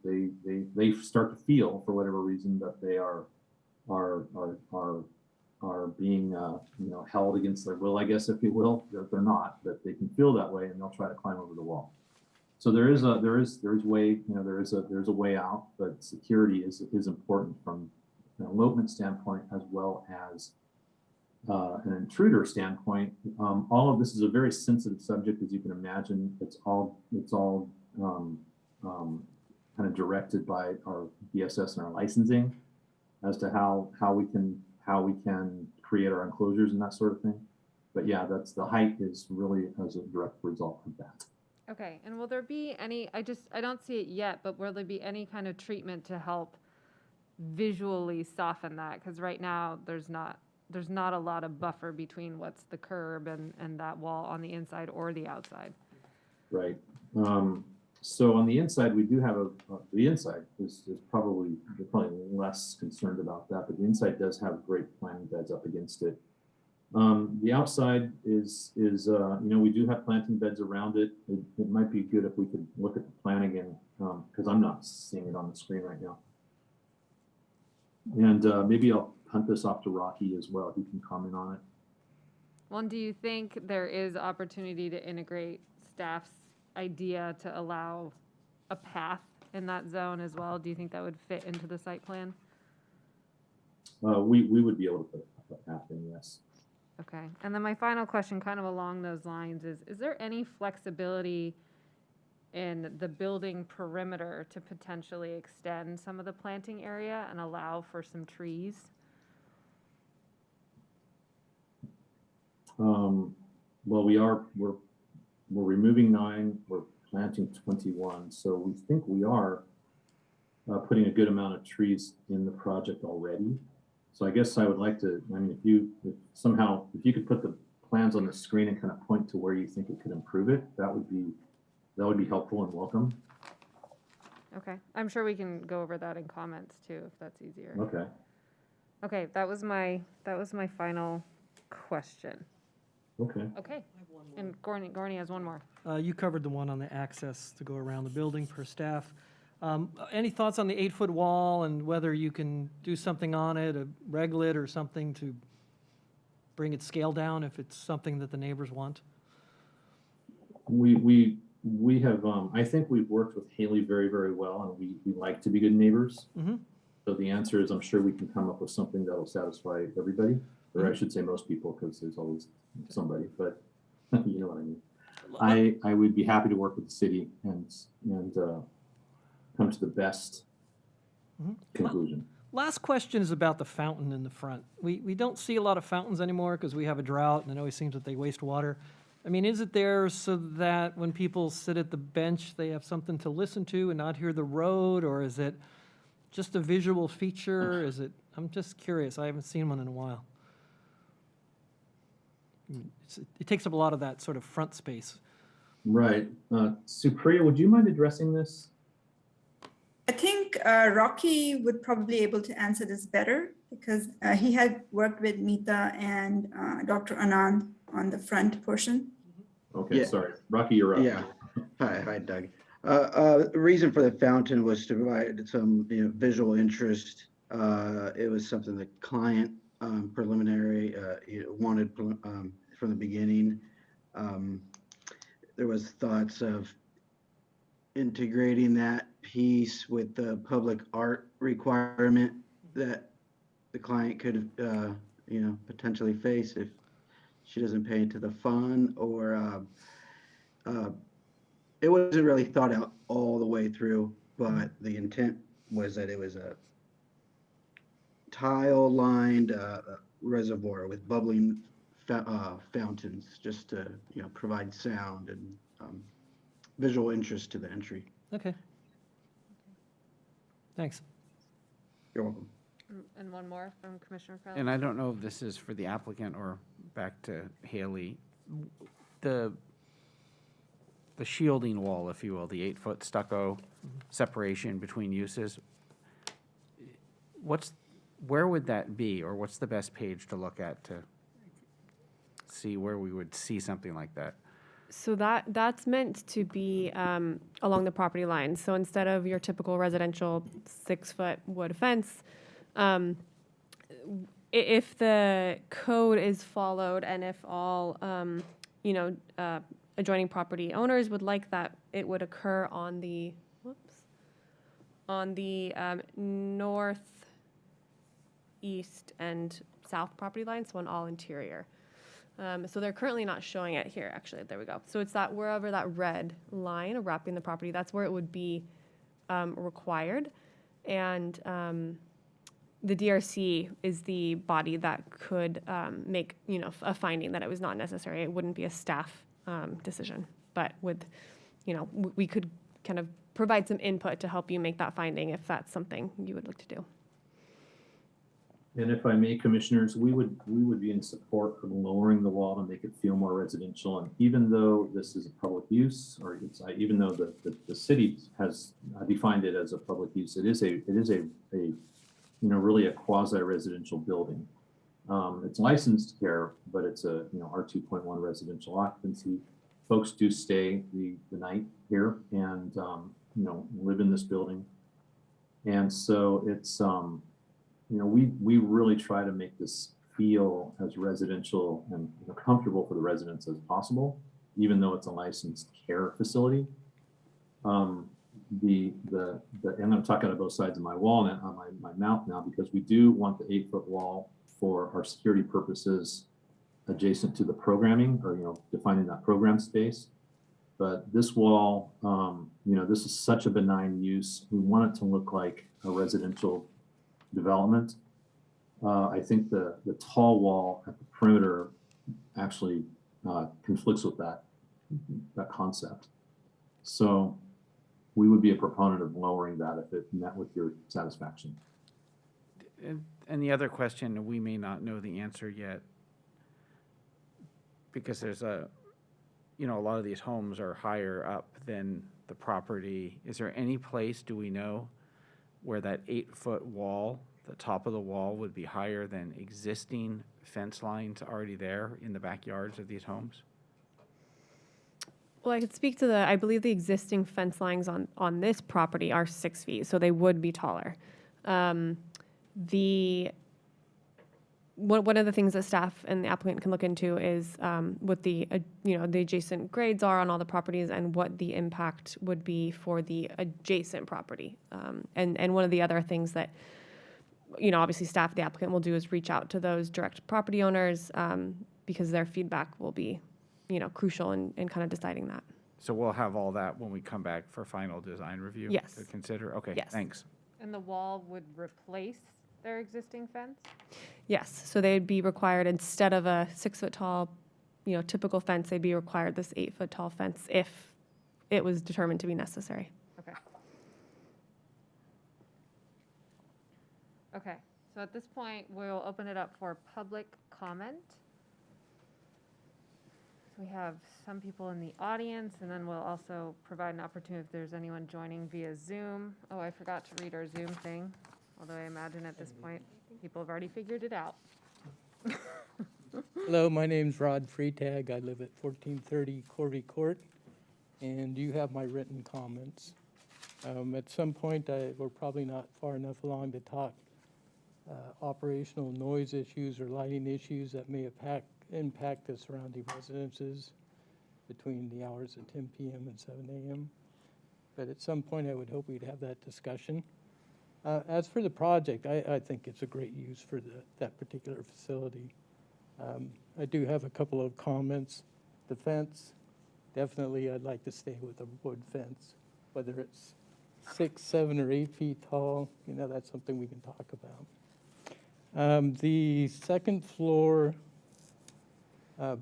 S6: they start to feel, for whatever reason, that they are being held against their will, I guess, if you will. They're not, but they can feel that way, and they'll try to climb over the wall. So there is a way out, but security is important from an elopement standpoint as well as an intruder standpoint. All of this is a very sensitive subject, as you can imagine. It's all kind of directed by our BSS and our licensing as to how we can create our enclosures and that sort of thing. But yeah, that's the height is really as a direct result of that.
S1: Okay, and will there be any, I don't see it yet, but will there be any kind of treatment to help visually soften that? Because right now there's not a lot of buffer between what's the curb and that wall on the inside or the outside.
S6: Right. So on the inside, we do have the inside is probably less concerned about that, but the inside does have great planting beds up against it. The outside is we do have planting beds around it. It might be good if we could look at the plan again, because I'm not seeing it on the screen right now. And maybe I'll hunt this off to Rocky as well. He can comment on it.
S1: Well, and do you think there is opportunity to integrate staff's idea to allow a path in that zone as well? Do you think that would fit into the site plan?
S6: We would be able to put a path in, yes.
S1: Okay, and then my final question, kind of along those lines, is there any flexibility in the building perimeter to potentially extend some of the planting area and allow for some trees?
S6: Well, we're removing 9, we're planting 21. So we think we are putting a good amount of trees in the project already. So I guess I would like to, if you could put the plans on the screen and kind of point to where you think it could improve it, that would be helpful and welcome.
S1: Okay, I'm sure we can go over that in comments too, if that's easier.
S6: Okay.
S1: Okay, that was my final question.
S6: Okay.
S1: Okay, and Gorney has one more.
S5: You covered the one on the access to go around the building per staff. Any thoughts on the 8-foot wall and whether you can do something on it, a reglet or something to bring its scale down if it's something that the neighbors want?
S6: We have, I think we've worked with Haley very, very well, and we like to be good neighbors.
S5: Mm-hmm.
S6: So the answer is, I'm sure we can come up with something that'll satisfy everybody, or I should say most people, because there's always somebody, but you know what I mean. I would be happy to work with the city and come to the best conclusion.
S5: Last question is about the fountain in the front. We don't see a lot of fountains anymore because we have a drought, and it always seems that they waste water. I mean, is it there so that when people sit at the bench, they have something to listen to and not hear the road, or is it just a visual feature? I'm just curious. I haven't seen one in a while. It takes up a lot of that sort of front space.
S6: Right. Supriya, would you mind addressing this?
S8: I think Rocky would probably be able to answer this better because he had worked with Meeta and Dr. Anand on the front portion.
S6: Okay,
S7: Yeah.
S6: sorry. Rocky, you're up.
S7: Yeah. Hi, Doug. The reason for the fountain was to provide some visual interest It was something the client preliminary wanted from the beginning. There was thoughts of integrating that piece with the public art requirement that the client could, potentially face if she doesn't pay into the fund, or it wasn't really thought out all the way through, but the intent was that it was a tile-lined reservoir with bubbling fountains, just to provide sound and visual interest to the entry.
S5: Okay. Thanks.
S7: You're welcome.
S1: And one more from Commissioner Crowley.
S3: And I don't know if this is for the applicant or back to Haley. The shielding wall, if you will, the 8-foot stucco separation between uses, where would that be, or what's the best page to look at to see where we would see something like that?
S4: So that's meant to be along the property line. So instead of your typical residential 6-foot wood fence, if the code is followed and if all, adjoining property owners would like that, it would occur on the, north, east, and south property lines, so on all interior. So they're currently not showing it here, actually. There we go. So it's that wherever that red line wrapping the property, that's where it would be required. And the DRC is the body that could make, a finding that it was not necessary. It wouldn't be a staff decision. But with, we could kind of provide some input to help you make that finding if that's something you would look to do.
S6: And if I may, commissioners, we would be in support of lowering the wall to make it feel more residential. And even though this is a public use, or even though the city has defined it as a public use, it is a really a quasi-residential building. It's licensed care, but it's a R2.1 residential occupancy. Folks do stay the night here and live in this building, and so it's we really try to make this feel as residential and comfortable for the residents as possible, even though it's a licensed care facility. And I'm talking out of both sides of my wall now, on my mouth now, because we do want the 8-foot wall for our security purposes adjacent to the programming, or defining that program space. But this wall, this is such a benign use. We want it to look like a residential development. I think the tall wall at the perimeter actually conflicts with that concept. So we would be a proponent of lowering that if it met with your satisfaction.
S3: And the other question, we may not know the answer yet, because there's a lot of these homes are higher up than the property. Is there any place, do we know, where that 8-foot wall, the top of the wall, would be higher than existing fence lines already there in the backyards of these homes?
S4: Well, I could speak to I believe the existing fence lines on this property are 6 feet, so they would be taller. One of the things that staff and the applicant can look into is what the adjacent grades are on all the properties and what the impact would be for the adjacent property. And one of the other things that, obviously staff, the applicant will do is reach out to those direct property owners because their feedback will be, crucial in kind of deciding that.
S3: So we'll have all that when we come back for final design review?
S4: Yes.
S3: To consider? Okay,
S4: Yes.
S3: thanks.
S1: And the wall would replace their existing fence?
S4: Yes, so they'd be required, instead of a 6-foot tall, typical fence, they'd be required this 8-foot tall fence if it was determined to be necessary.
S1: Okay. Okay, so at this point, we'll open it up for public comment. We have some people in the audience, and then we'll also provide an opportunity if there's anyone joining via Zoom. Oh, I forgot to read our Zoom thing, although I imagine at this point, people have already figured it out.
S9: Hello, my name's Rod Freetag. I live at 1430 Corby Court, and you have my written comments. At some point, we're probably not far enough along to talk operational noise issues or lighting issues that may impact the surrounding residences between the hours of 10 p.m. and 7 a.m. But at some point, I would hope we'd have that discussion. As for the project, I think it's a great use for that particular facility. I do have a couple of comments. The fence, definitely I'd like to stay with a wood fence, whether it's 6, 7, or 8 feet tall, that's something we can talk about. The second floor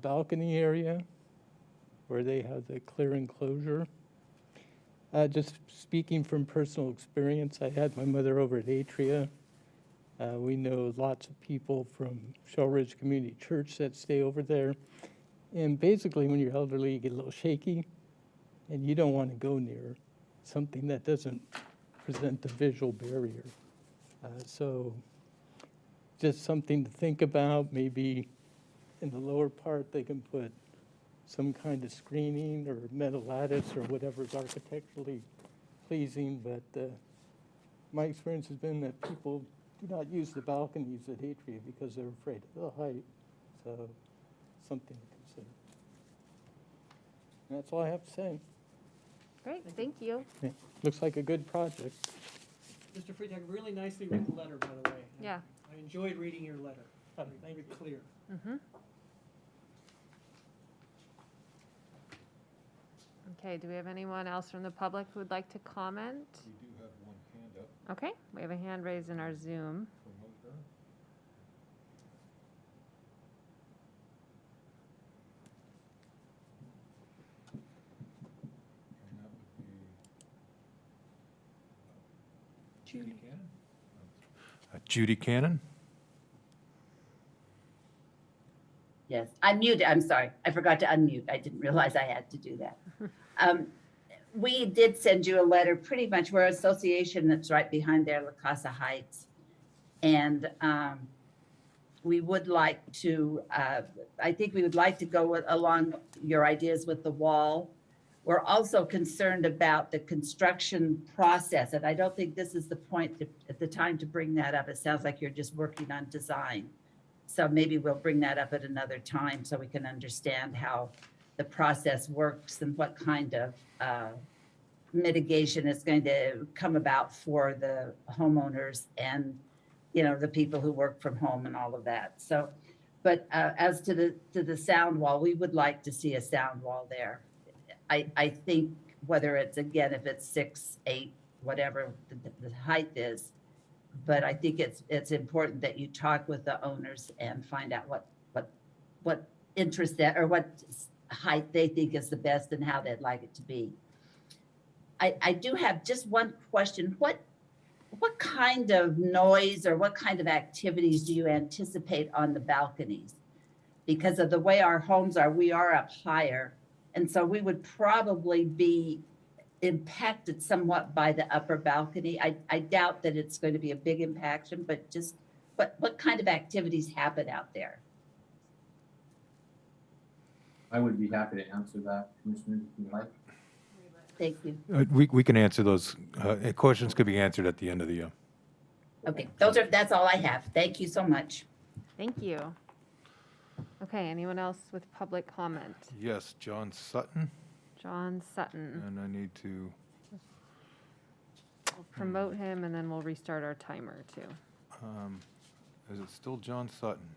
S9: balcony area where they have the clear enclosure. Just speaking from personal experience, I had my mother over at Atria. We know lots of people from Shell Ridge Community Church that stay over there. And basically, when you're elderly, you get a little shaky, and you don't want to go near something that doesn't present a visual barrier. So just something to think about. Maybe in the lower part, they can put some kind of screening or metal lattice or whatever is architecturally pleasing. But my experience has been that people do not use the balconies at Atria because they're afraid of the height. So something to consider. And that's all I have to say.
S1: Great, thank you.
S9: Yeah, looks like a good project.
S5: Mr. Freitag, really nicely written letter, by the way.
S1: Yeah.
S5: I enjoyed reading your letter. Very clear.
S1: Mm-hmm. Okay, do we have anyone else from the public who would like to comment?
S2: We do have one hand up.
S1: Okay, we have a hand raised in our Zoom.
S2: Promote her. And that would be Judy Cannon. Judy Cannon?
S10: Yes, I'm muted. I'm sorry. I forgot to unmute. I didn't realize I had to do that. We did send you a letter, pretty much. We're an association that's right behind there, La Casa Heights. And we would like to, I think we would like to go along your ideas with the wall. We're also concerned about the construction process. And I don't think this is the point at the time to bring that up. It sounds like you're just working on design. So maybe we'll bring that up at another time so we can understand how the process works and what kind of mitigation is going to come about for the homeowners and, the people who work from home and all of that. So, but as to the sound wall, we would like to see a sound wall there. I think whether it's, again, if it's 6, 8, whatever the height is, but I think it's important that you talk with the owners and find out what interest that, or what height they think is the best and how they'd like it to be. I do have just one question. What kind of noise or what kind of activities do you anticipate on the balconies? Because of the way our homes are, we are up higher. And so we would probably be impacted somewhat by the upper balcony. I doubt that it's going to be a big impaction, but just what kind of activities happen out there?
S6: I would be happy to answer that, Commissioner, if you like.
S10: Thank you.
S2: We can answer those. Questions could be answered at the end of the.
S10: Okay, that's all I have. Thank you so much.
S1: Thank you. Okay, anyone else with public comment?
S2: Yes, John Sutton,
S1: John Sutton.
S2: and I need to.
S1: We'll promote him and then we'll restart our timer too.
S2: Is it still John Sutton?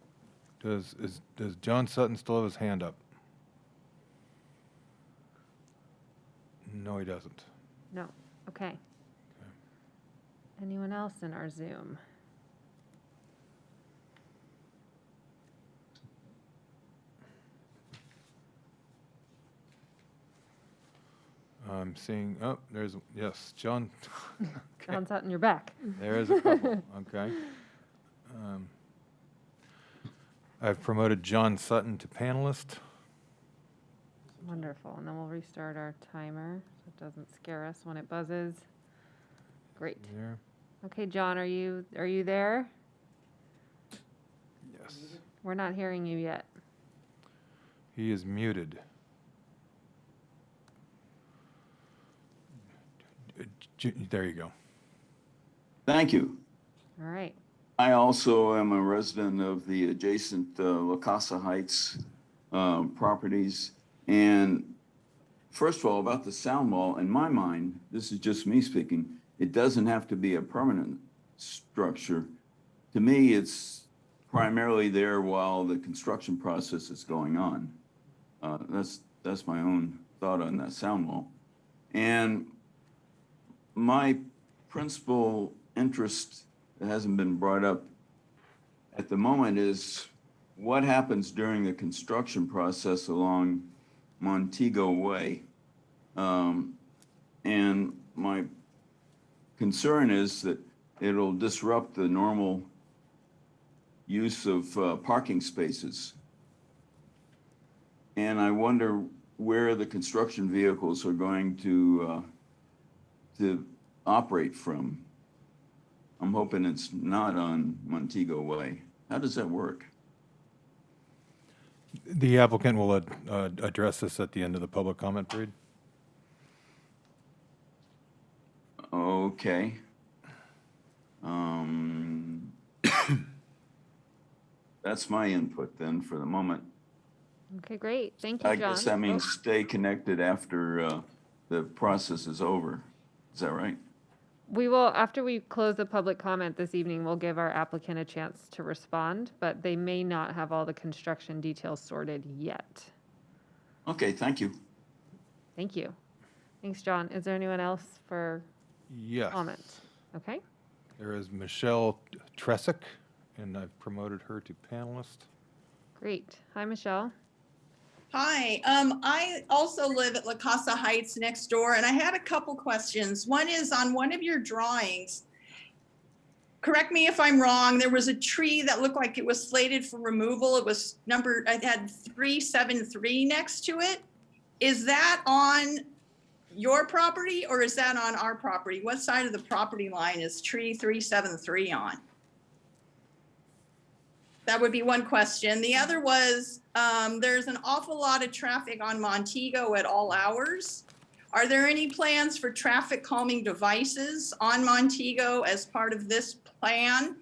S2: Does John Sutton still have his hand up? No, he doesn't.
S1: No, okay. Anyone else in our Zoom?
S2: I'm seeing, yes, John.
S1: John Sutton, you're back.
S2: There's a couple, okay. I've promoted John Sutton to panelist.
S1: Wonderful, and then we'll restart our timer so it doesn't scare us when it buzzes. Great.
S2: There,
S1: Okay, John, are you there?
S2: yes.
S1: We're not hearing you yet.
S2: He is muted. There you go.
S11: Thank you.
S1: All right.
S11: I also am a resident of the adjacent La Casa Heights properties. And first of all, about the sound wall, in my mind, this is just me speaking, it doesn't have to be a permanent structure. To me, it's primarily there while the construction process is going on. That's my own thought on that sound wall. And my principal interest that hasn't been brought up at the moment is what happens during the construction process along Montego Way. And my concern is that it'll disrupt the normal use of parking spaces. And I wonder where the construction vehicles are going to operate from. I'm hoping it's not on Montego Way. How does that work?
S2: The applicant will address this at the end of the public comment period.
S11: Okay. That's my input then for the moment.
S1: Okay, great. Thank you,
S11: I
S1: John.
S11: guess that means stay connected after the process is over. Is that right?
S1: We will, after we close the public comment this evening, we'll give our applicant a chance to respond, but they may not have all the construction details sorted yet.
S11: Okay, thank you.
S1: Thank you. Thanks, John. Is there anyone else for
S2: Yes.
S1: comment? Okay.
S2: There is Michelle Tresick, and I've promoted her to panelist.
S1: Great. Hi, Michelle.
S12: Hi, I also live at La Casa Heights next door, and I had a couple questions. One is on one of your drawings. Correct me if I'm wrong, there was a tree that looked like it was slated for removal. It was numbered, it had 373 next to it. Is that on your property or is that on our property? What side of the property line is tree 373 on? That would be one question. The other was, there's an awful lot of traffic on Montego at all hours. Are there any plans for traffic calming devices on Montego as part of this plan?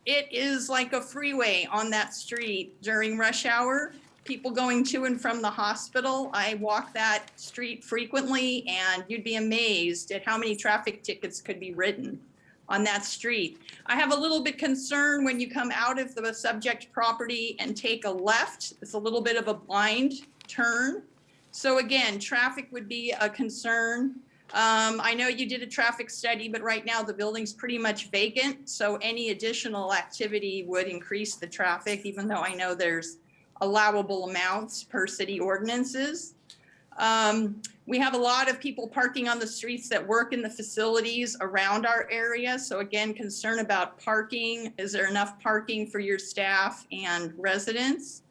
S12: It is like a freeway on that street during rush hour. People going to and from the hospital. I walk that street frequently, and you'd be amazed at how many traffic tickets could be written on that street. I have a little bit concern when you come out of the subject property and take a left. It's a little bit of a blind turn. So again, traffic would be a concern. I know you did a traffic study, but right now the building's pretty much vacant. So any additional activity would increase the traffic, even though I know there's allowable amounts per city ordinances. We have a lot of people parking on the streets that work in the facilities around our area. So again, concern about parking. Is there enough parking for your staff and residents?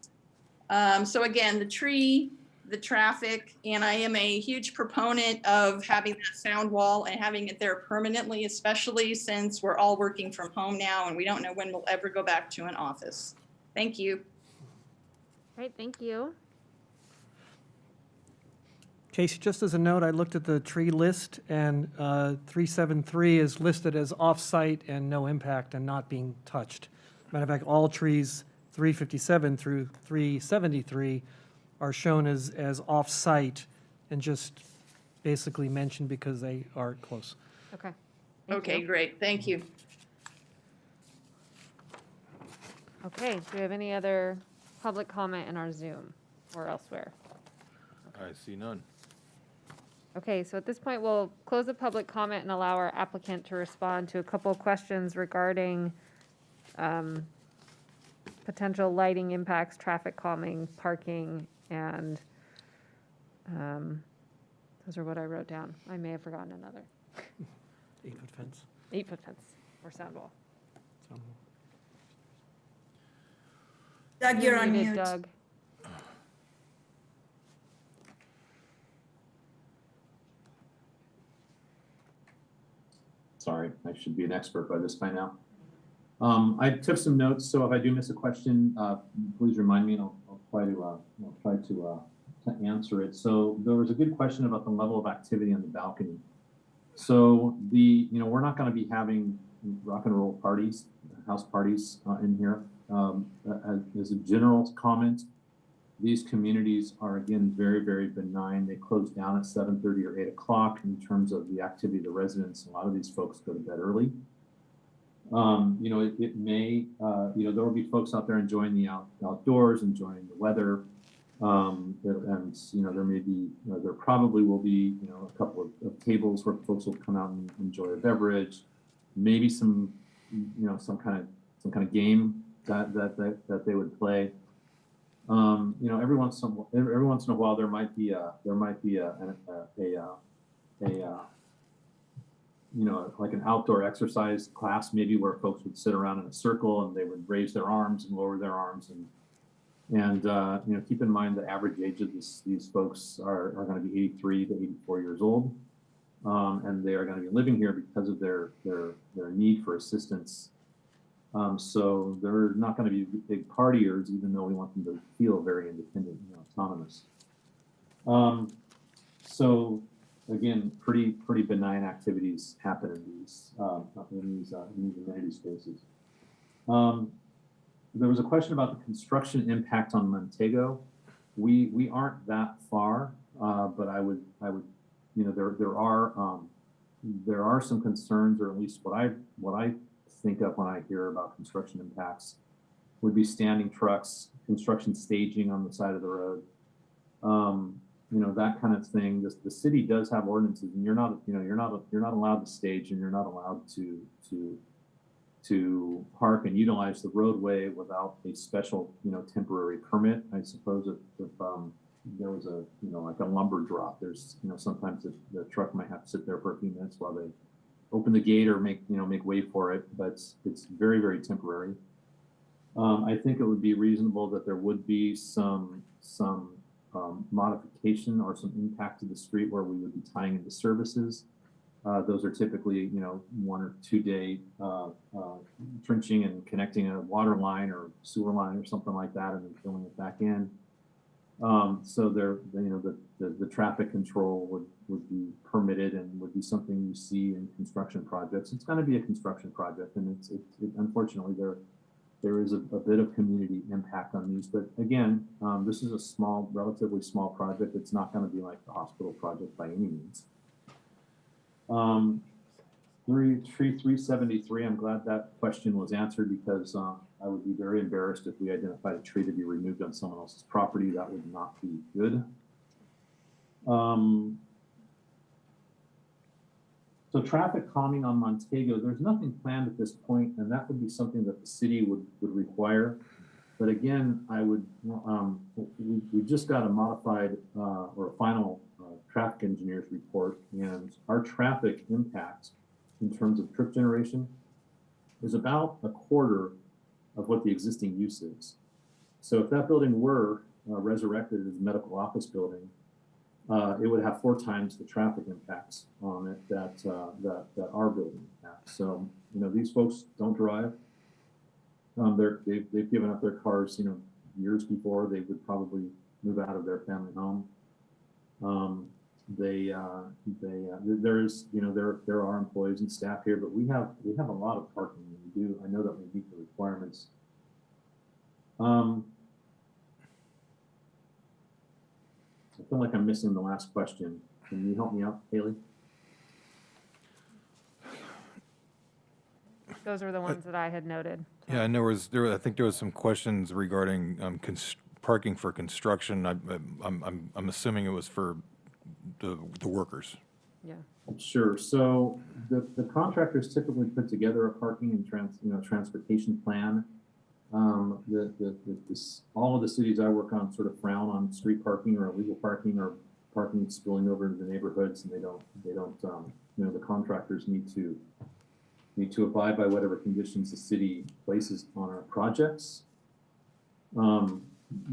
S12: So again, the tree, the traffic, and I am a huge proponent of having that sound wall and having it there permanently, especially since we're all working from home now and we don't know when we'll ever go back to an office. Thank you.
S1: Great, thank you.
S5: Casey, just as a note, I looked at the tree list, and 373 is listed as off-site and no impact and not being touched. Matter of fact, all trees 357 through 373 are shown as off-site and just basically mentioned because they are close.
S1: Okay. Thank
S12: Okay,
S1: you.
S12: great. Thank you.
S1: Okay, do we have any other public comment in our Zoom or elsewhere?
S2: I see none.
S1: Okay, so at this point, we'll close the public comment and allow our applicant to respond to a couple of questions regarding potential lighting impacts, traffic calming, parking, and those are what I wrote down. I may have forgotten another.
S5: 8-foot fence.
S1: 8-foot fence or sound wall.
S8: Doug, you're on
S1: muted,
S8: mute.
S1: Doug.
S6: Sorry, I should be an expert by this by now. I took some notes, so if I do miss a question, please remind me, and I'll try to answer it. So there was a good question about the level of activity on the balcony. So we're not going to be having rock and roll parties, house parties in here. As a general comment, these communities are, again, very, very benign. They close down at 7:30 or 8 o'clock in terms of the activity of the residents. A lot of these folks go to bed early. It may, there will be folks out there enjoying the outdoors, enjoying the weather. There may be, there probably will be, a couple of tables where folks will come out and enjoy a beverage, maybe some kind of game that they would play. Every once in a while there might be like an outdoor exercise class, maybe where folks would sit around in a circle and they would raise their arms and lower their arms and keep in mind the average age of these folks are going to be 83 to 84 years old, and they are going to be living here because of their need for assistance. So they're not going to be big partiers, even though we want them to feel very independent and autonomous. So again, pretty benign activities happen in these amenity spaces. There was a question about the construction impact on Montego. We aren't that far, but I would there are some concerns, or at least what I think of when I hear about construction impacts would be standing trucks, construction staging on the side of the road, that kind of thing. The city does have ordinances, and you're not allowed to stage, and you're not allowed to park and utilize the roadway without a special temporary permit. I suppose if there was like a lumber drop, there's sometimes the truck might have to sit there for a few minutes while they open the gate or make way for it, but it's very, very temporary. I think it would be reasonable that there would be some modification or some impact to the street where we would be tying into services. Those are typically 1 or 2 day trenching and connecting a water line or sewer line or something like that, and then filling it back in. So the traffic control would be permitted and would be something you see in construction projects. It's going to be a construction project, and unfortunately there is a bit of community impact on these. But again, this is a relatively small project. It's not going to be like the hospital project by any means. 373, I'm glad that question was answered, because I would be very embarrassed if we identified a tree to be removed on someone else's property. That would not be good. So traffic calming on Montego, there's nothing planned at this point, and that would be something that the city would require. But again, we just got a modified or a final traffic engineer's report, and our traffic impact in terms of trip generation is about a quarter of what the existing use is. So if that building were resurrected as a medical office building, it would have 4 times the traffic impacts on it that our building has. So these folks don't drive. They've given up their cars years before they would probably move out of their family home. There are employees and staff here, but we have a lot of parking. I know that we meet the requirements. I feel like I'm missing the last question. Can you help me out, Haley?
S1: Those were the ones that I had noted.
S2: Yeah, and I think there was some questions regarding parking for construction. I'm assuming it was for the workers.
S1: Yeah.
S6: Sure. So the contractors typically put together a parking and transportation plan. All of the cities I work on sort of frown on street parking or illegal parking or parking spilling over into the neighborhoods, and they don't the contractors need to abide by whatever conditions the city places on our projects.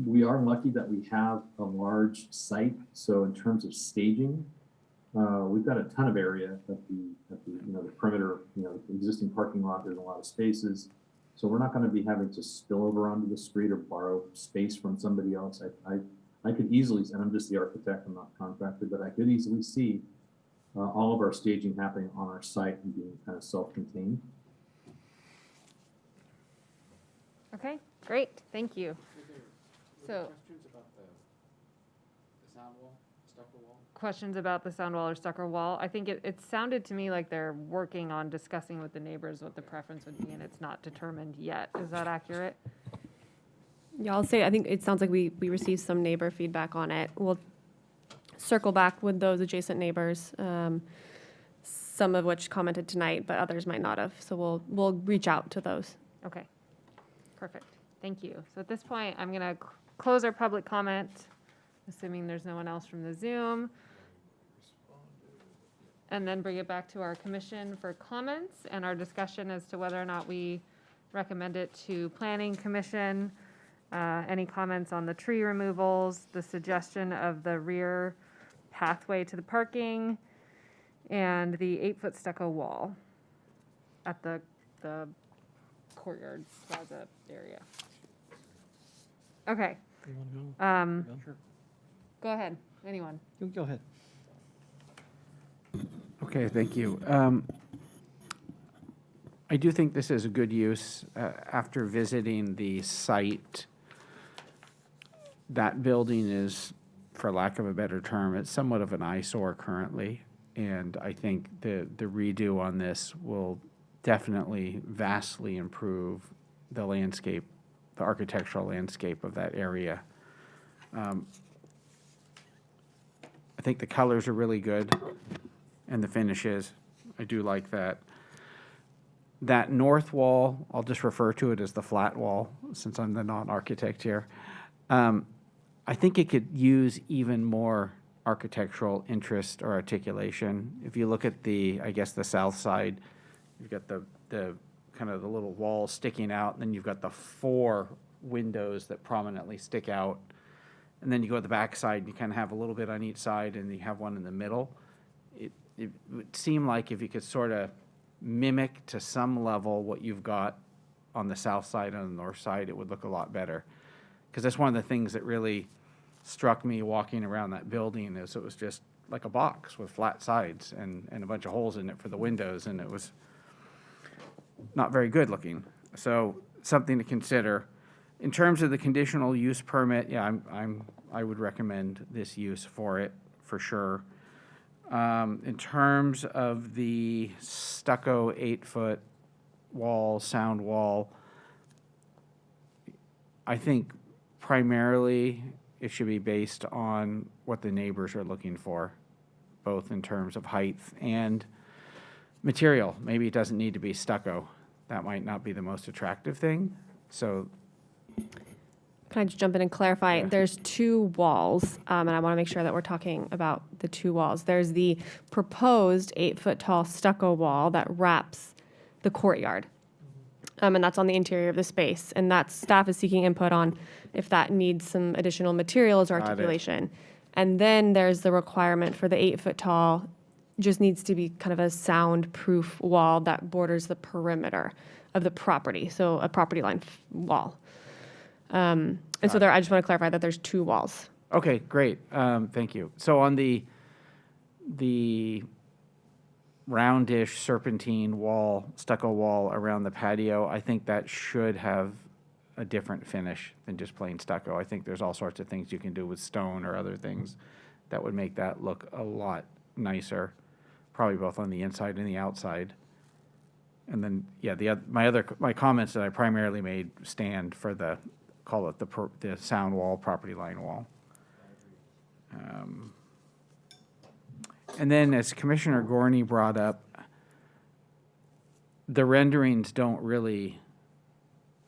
S6: We are lucky that we have a large site, so in terms of staging, we've got a ton of area at the perimeter, the existing parking lot. There's a lot of spaces, so we're not going to be having to spill over onto the street or borrow space from somebody else. I could easily, and I'm just the architect, I'm not a contractor, but I could easily see all of our staging happening on our site and being kind of self-contained.
S1: Okay, great, thank you. So-
S3: Questions about the sound wall, stucco wall?
S1: Questions about the sound wall or stucco wall? I think it sounded to me like they're working on discussing with the neighbors what the preference would be, and it's not determined yet. Is that accurate?
S4: Yeah, I'll say, I think it sounds like we received some neighbor feedback on it. We'll circle back with those adjacent neighbors, some of which commented tonight, but others might not have. So we'll reach out to those.
S1: Okay, perfect, thank you. So at this point, I'm gonna close our public comment, assuming there's no one else from the Zoom. And then bring it back to our commission for comments and our discussion as to whether or not we recommend it to planning commission. Any comments on the tree removals, the suggestion of the rear pathway to the parking, and the 8-foot stucco wall at the courtyard plaza area. Okay,
S5: You wanna go? Sure.
S1: go ahead, anyone.
S5: You go ahead.
S3: Okay, thank you. I do think this is a good use. After visiting the site, that building is, for lack of a better term, it's somewhat of an eyesore currently. And I think the redo on this will definitely vastly improve the landscape, the architectural landscape of that area. I think the colors are really good and the finishes. I do like that. That north wall, I'll just refer to it as the flat wall, since I'm the non-architect here. I think it could use even more architectural interest or articulation. If you look at the south side, you've got the kind of the little wall sticking out, and then you've got the 4 windows that prominently stick out. And then you go to the back side, and you kind of have a little bit on each side, and you have one in the middle. It would seem like if you could sort of mimic to some level what you've got on the south side and the north side, it would look a lot better. Because that's one of the things that really struck me walking around that building, is it was just like a box with flat sides and a bunch of holes in it for the windows, and it was not very good looking. So something to consider. In terms of the conditional use permit, yeah, I would recommend this use for it, for sure. In terms of the stucco 8-foot wall, sound wall, I think primarily it should be based on what the neighbors are looking for, both in terms of height and material. Maybe it doesn't need to be stucco. That might not be the most attractive thing. So
S4: Can I just jump in and clarify?
S3: Yeah.
S4: There's 2 walls, and I want to make sure that we're talking about the 2 walls. There's the proposed 8-foot tall stucco wall that wraps the courtyard, and that's on the interior of the space. And that staff is seeking input on if that needs some additional materials or
S3: Got it.
S4: articulation. And then there's the requirement for the 8-foot tall, just needs to be kind of a soundproof wall that borders the perimeter of the property, so a property line wall. And so there, I just want to clarify that there's 2 walls.
S3: okay, great. Thank you. So on the roundish serpentine wall, stucco wall around the patio, I think that should have a different finish than just plain stucco. I think there's all sorts of things you can do with stone or other things that would make that look a lot nicer, probably both on the inside and the outside. And then, yeah, my comments that I primarily made stand for the, call it the sound wall, property line wall. And then, as Commissioner Gorney brought up, the renderings don't really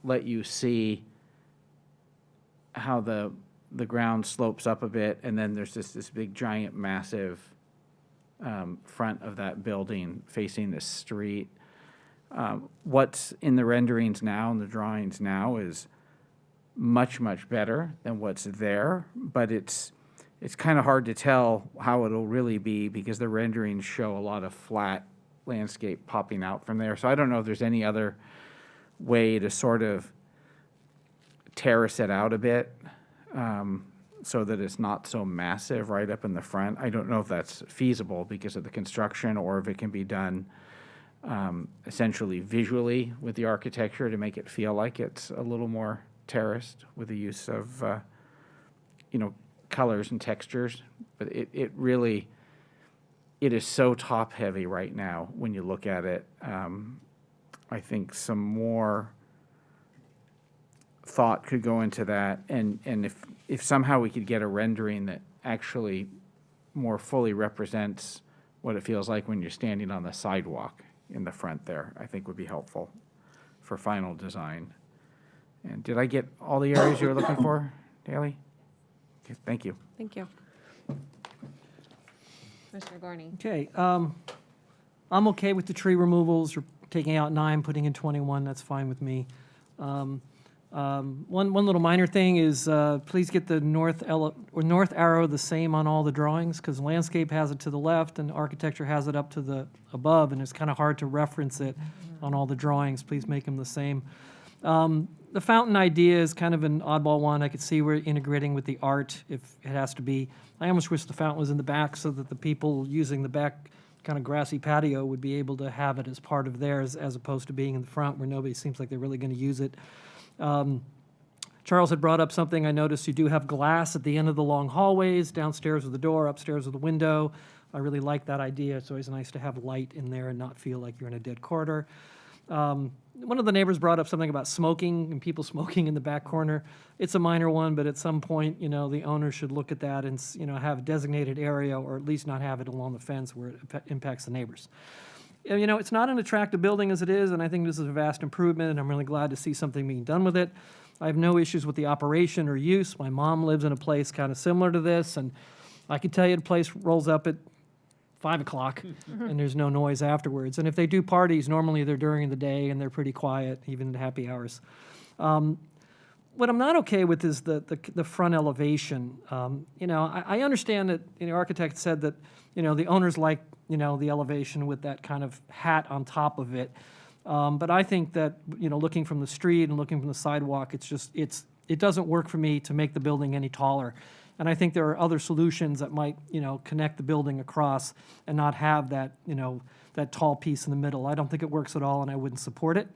S3: let you see how the ground slopes up a bit, and then there's this big, giant, massive front of that building facing the street. What's in the renderings now and the drawings now is much, much better than what's there, but it's kind of hard to tell how it'll really be because the renderings show a lot of flat landscape popping out from there. So I don't know if there's any other way to sort of terrace it out a bit so that it's not so massive right up in the front. I don't know if that's feasible because of the construction or if it can be done essentially visually with the architecture to make it feel like it's a little more terraced with the use of, colors and textures. But it really, it is so top heavy right now when you look at it. I think some more thought could go into that, and if somehow we could get a rendering that actually more fully represents what it feels like when you're standing on the sidewalk in the front there, I think would be helpful for final design. And did I get all the areas you were looking for, Daley? Okay, thank you.
S4: Thank you.
S1: Commissioner Gorney.
S5: Okay, I'm okay with the tree removals, or taking out 9, putting in 21, that's fine with me. One little minor thing is, please get the north arrow the same on all the drawings, because landscape has it to the left and architecture has it up to the above, and it's kind of hard to reference it on all the drawings. Please make them the same. The fountain idea is kind of an oddball one. I could see we're integrating with the art if it has to be. I almost wish the fountain was in the back so that the people using the back kind of grassy patio would be able to have it as part of theirs, as opposed to being in the front where nobody seems like they're really going to use it. Charles had brought up something. I noticed you do have glass at the end of the long hallways, downstairs with the door, upstairs with the window. I really like that idea. It's always nice to have light in there and not feel like you're in a dead corridor. One of the neighbors brought up something about smoking and people smoking in the back corner. It's a minor one, but at some point, the owner should look at that and, have a designated area, or at least not have it along the fence where it impacts the neighbors. It's not an attractive building as it is, and I think this is a vast improvement, and I'm really glad to see something being done with it. I have no issues with the operation or use. My mom lives in a place kind of similar to this, and I can tell you the place rolls up at 5 o'clock, and there's no noise afterwards. And if they do parties, normally they're during the day, and they're pretty quiet, even at happy hours. What I'm not okay with is the front elevation. I understand that the architect said that the owners like the elevation with that kind of hat on top of it. But I think that looking from the street and looking from the sidewalk, it doesn't work for me to make the building any taller. And I think there are other solutions that might connect the building across and not have that that tall piece in the middle. I don't think it works at all, and I wouldn't support it.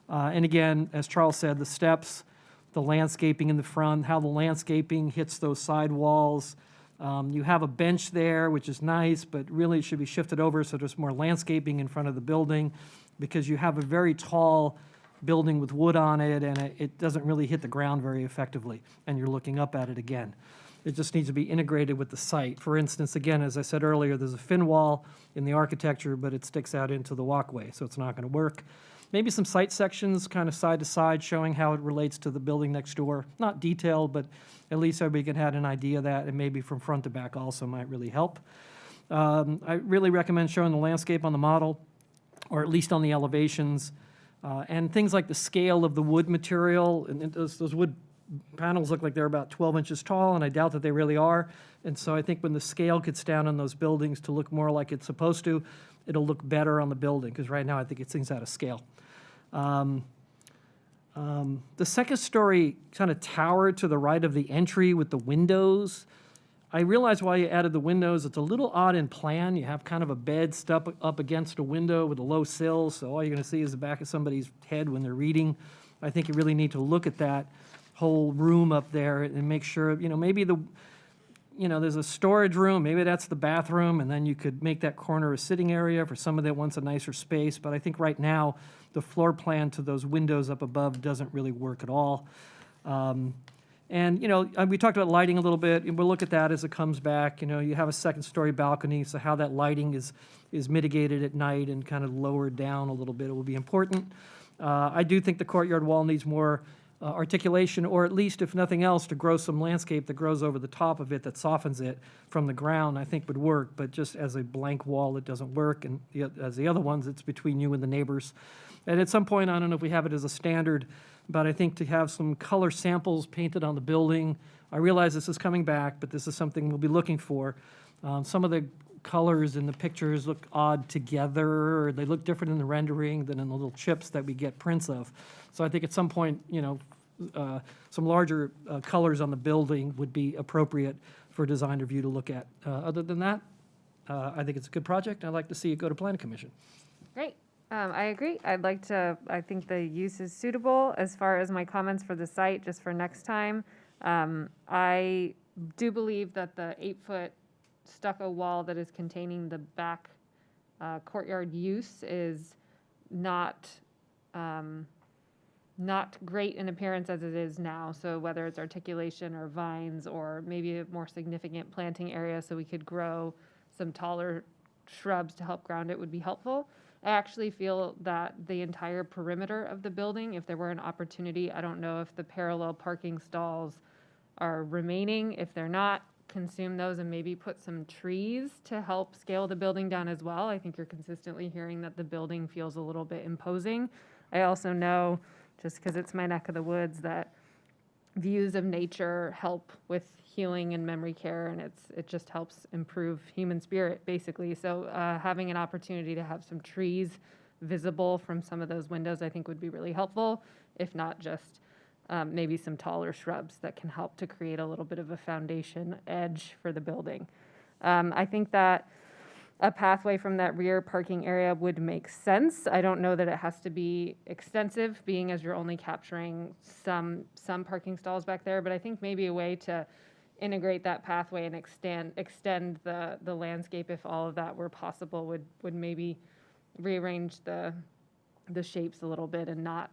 S5: And again, as Charles said, the steps, the landscaping in the front, how the landscaping hits those side walls. You have a bench there, which is nice, but really it should be shifted over so there's more landscaping in front of the building, because you have a very tall building with wood on it, and it doesn't really hit the ground very effectively, and you're looking up at it again. It just needs to be integrated with the site. For instance, again, as I said earlier, there's a fin wall in the architecture, but it sticks out into the walkway, so it's not going to work. Maybe some site sections kind of side to side showing how it relates to the building next door. Not detailed, but at least everybody can have an idea of that, and maybe from front to back also might really help. I really recommend showing the landscape on the model, or at least on the elevations, and things like the scale of the wood material. And those wood panels look like they're about 12 inches tall, and I doubt that they really are. And so I think when the scale gets down on those buildings to look more like it's supposed to, it'll look better on the building, because right now I think it seems out of scale. The second story kind of tower to the right of the entry with the windows, I realize why you added the windows. It's a little odd in plan. You have kind of a bed stuck up against a window with a low sill, so all you're going to see is the back of somebody's head when they're reading. I think you really need to look at that whole room up there and make sure, maybe there's a storage room, maybe that's the bathroom, and then you could make that corner a sitting area for somebody that wants a nicer space. But I think right now, the floor plan to those windows up above doesn't really work at all. And we talked about lighting a little bit, and we'll look at that as it comes back. You have a second-story balcony, so how that lighting is mitigated at night and kind of lowered down a little bit, it will be important. I do think the courtyard wall needs more articulation, or at least, if nothing else, to grow some landscape that grows over the top of it that softens it from the ground, I think would work. But just as a blank wall, it doesn't work. And as the other ones, it's between you and the neighbors. And at some point, I don't know if we have it as a standard, but I think to have some color samples painted on the building. I realize this is coming back, but this is something we'll be looking for. Some of the colors in the pictures look odd together, or they look different in the rendering than in the little chips that we get prints of. So I think at some point, some larger colors on the building would be appropriate for a design review to look at. Other than that, I think it's a good project. I'd like to see it go to Planning Commission.
S1: Great. I agree. I think the use is suitable. As far as my comments for the site, just for next time, I do believe that the 8-foot stucco wall that is containing the back courtyard use is not, not great in appearance as it is now. So whether it's articulation or vines or maybe a more significant planting area so we could grow some taller shrubs to help ground it would be helpful. I actually feel that the entire perimeter of the building, if there were an opportunity, I don't know if the parallel parking stalls are remaining. If they're not, consume those and maybe put some trees to help scale the building down as well. I think you're consistently hearing that the building feels a little bit imposing. I also know, just because it's my neck of the woods, that views of nature help with healing and memory care, and it just helps improve human spirit, basically. So having an opportunity to have some trees visible from some of those windows, I think would be really helpful, if not just maybe some taller shrubs that can help to create a little bit of a foundation edge for the building. I think that a pathway from that rear parking area would make sense. I don't know that it has to be extensive, being as you're only capturing some parking stalls back there, but I think maybe a way to integrate that pathway and extend the landscape, if all of that were possible, would maybe rearrange the shapes a little bit and not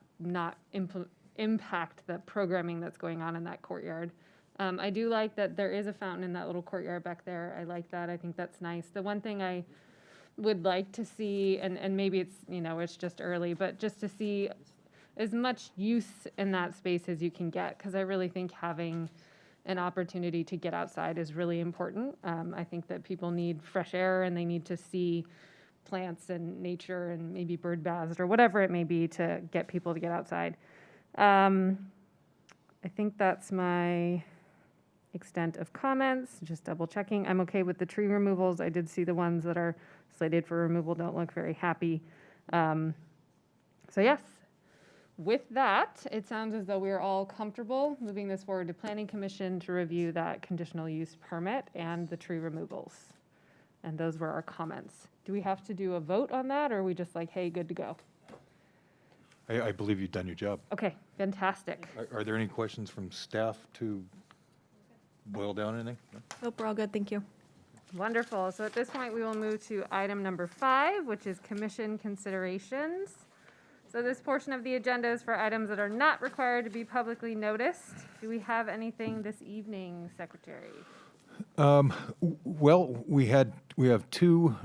S1: impact the programming that's going on in that courtyard. I do like that there is a fountain in that little courtyard back there. I like that. I think that's nice. The one thing I would like to see, and maybe it's, it's just early, but just to see as much use in that space as you can get, because I really think having an opportunity to get outside is really important. I think that people need fresh air and they need to see plants and nature and maybe bird baths or whatever it may be to get people to get outside. I think that's my extent of comments, just double checking. I'm okay with the tree removals. I did see the ones that are slated for removal don't look very happy. So yes, with that, it sounds as though we're all comfortable moving this forward to Planning Commission to review that conditional use permit and the tree removals. And those were our comments. Do we have to do a vote on that, or are we just like, hey, good to go?
S2: I believe you've done your job.
S1: Okay, fantastic.
S2: Are there any questions from staff to boil down anything? No?
S4: Nope, we're all good, thank you.
S1: Wonderful. So at this point, we will move to item number 5, which is commission considerations. So this portion of the agenda is for items that are not required to be publicly noticed. Do we have anything this evening, Secretary?
S2: Well, we have 2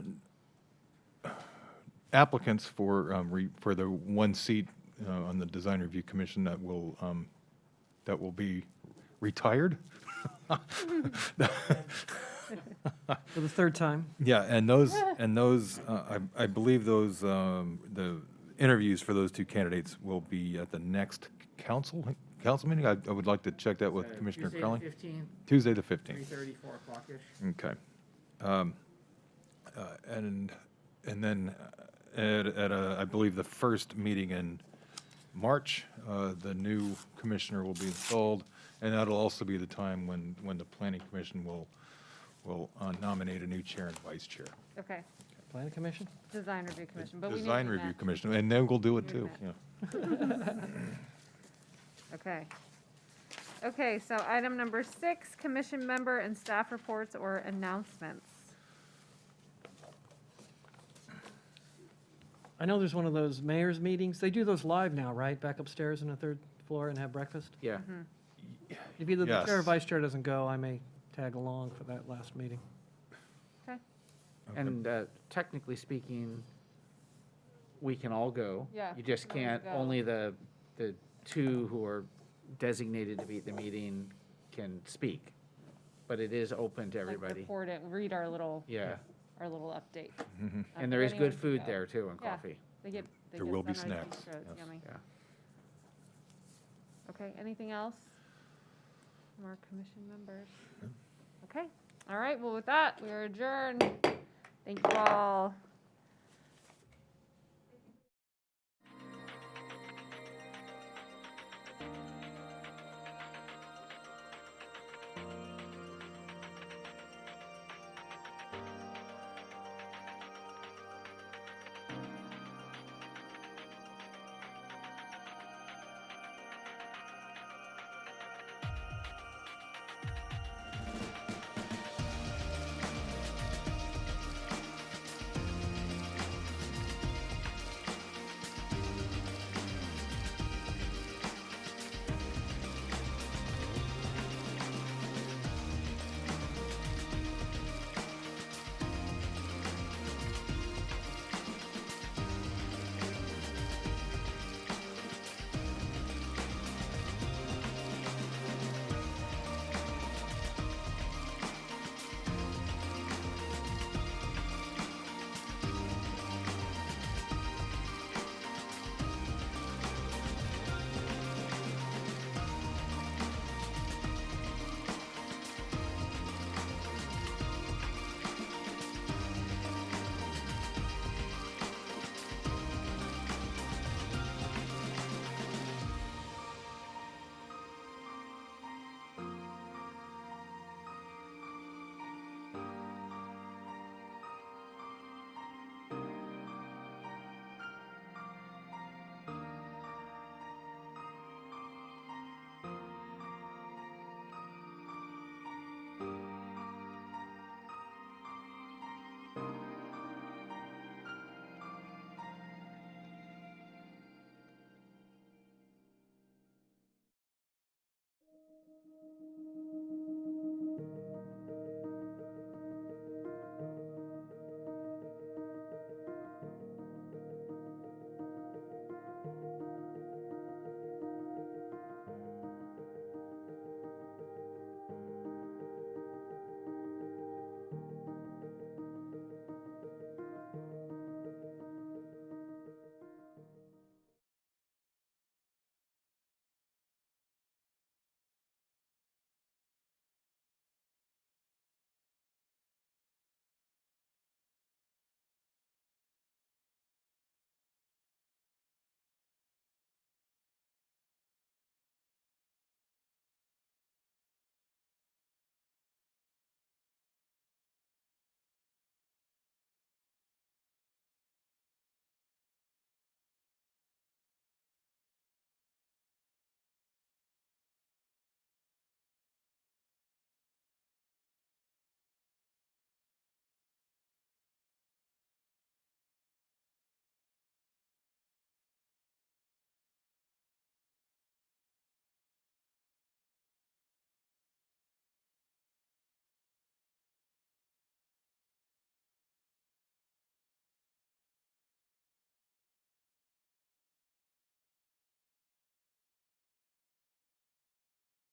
S2: applicants for the one seat on the Design Review Commission that will be retired.
S5: For the third time.
S2: Yeah, and those I believe those the interviews for those 2 candidates will be at the next council meeting. I would like to check that with Commissioner Crowley. Tuesday the 15th.
S3: 3:30, 4 o'clock-ish.
S2: Okay. And then at I believe the first meeting in March, the new commissioner will be installed, and that'll also be the time when the Planning Commission will nominate a new chair and vice chair.
S1: Okay,
S5: Planning Commission?
S1: Design Review Commission, but we need
S2: Design
S1: to
S2: Review
S1: met.
S2: Commission, and then we'll do it
S1: We
S2: too,
S1: met.
S2: yeah.
S1: Okay. Okay, so item number 6, commission member and staff reports or announcements.
S5: I know there's one of those mayor's meetings. They do those live now, right? Back upstairs on the 3rd floor and have breakfast?
S3: Yeah.
S5: If either the chair or
S2: Yes.
S5: vice chair doesn't go, I may tag along for that last meeting.
S1: Okay,
S3: And technically speaking, we can all go.
S1: Yeah,
S3: You just
S1: as long as
S3: can't,
S1: you go.
S3: only the 2 who are designated to be at the meeting can speak. But it is open to
S1: like
S3: everybody.
S1: report it, read our little
S3: Yeah.
S1: update.
S3: And there is good food there too, and
S1: Yeah.
S3: coffee.
S1: They get
S2: There will be
S1: sunrise
S2: snacks,
S1: bistro, it's
S2: yes.
S1: yummy.
S3: Yeah.
S1: Okay, anything else from our commission members? Okay, all right, well, with that, we are adjourned. Thank you all.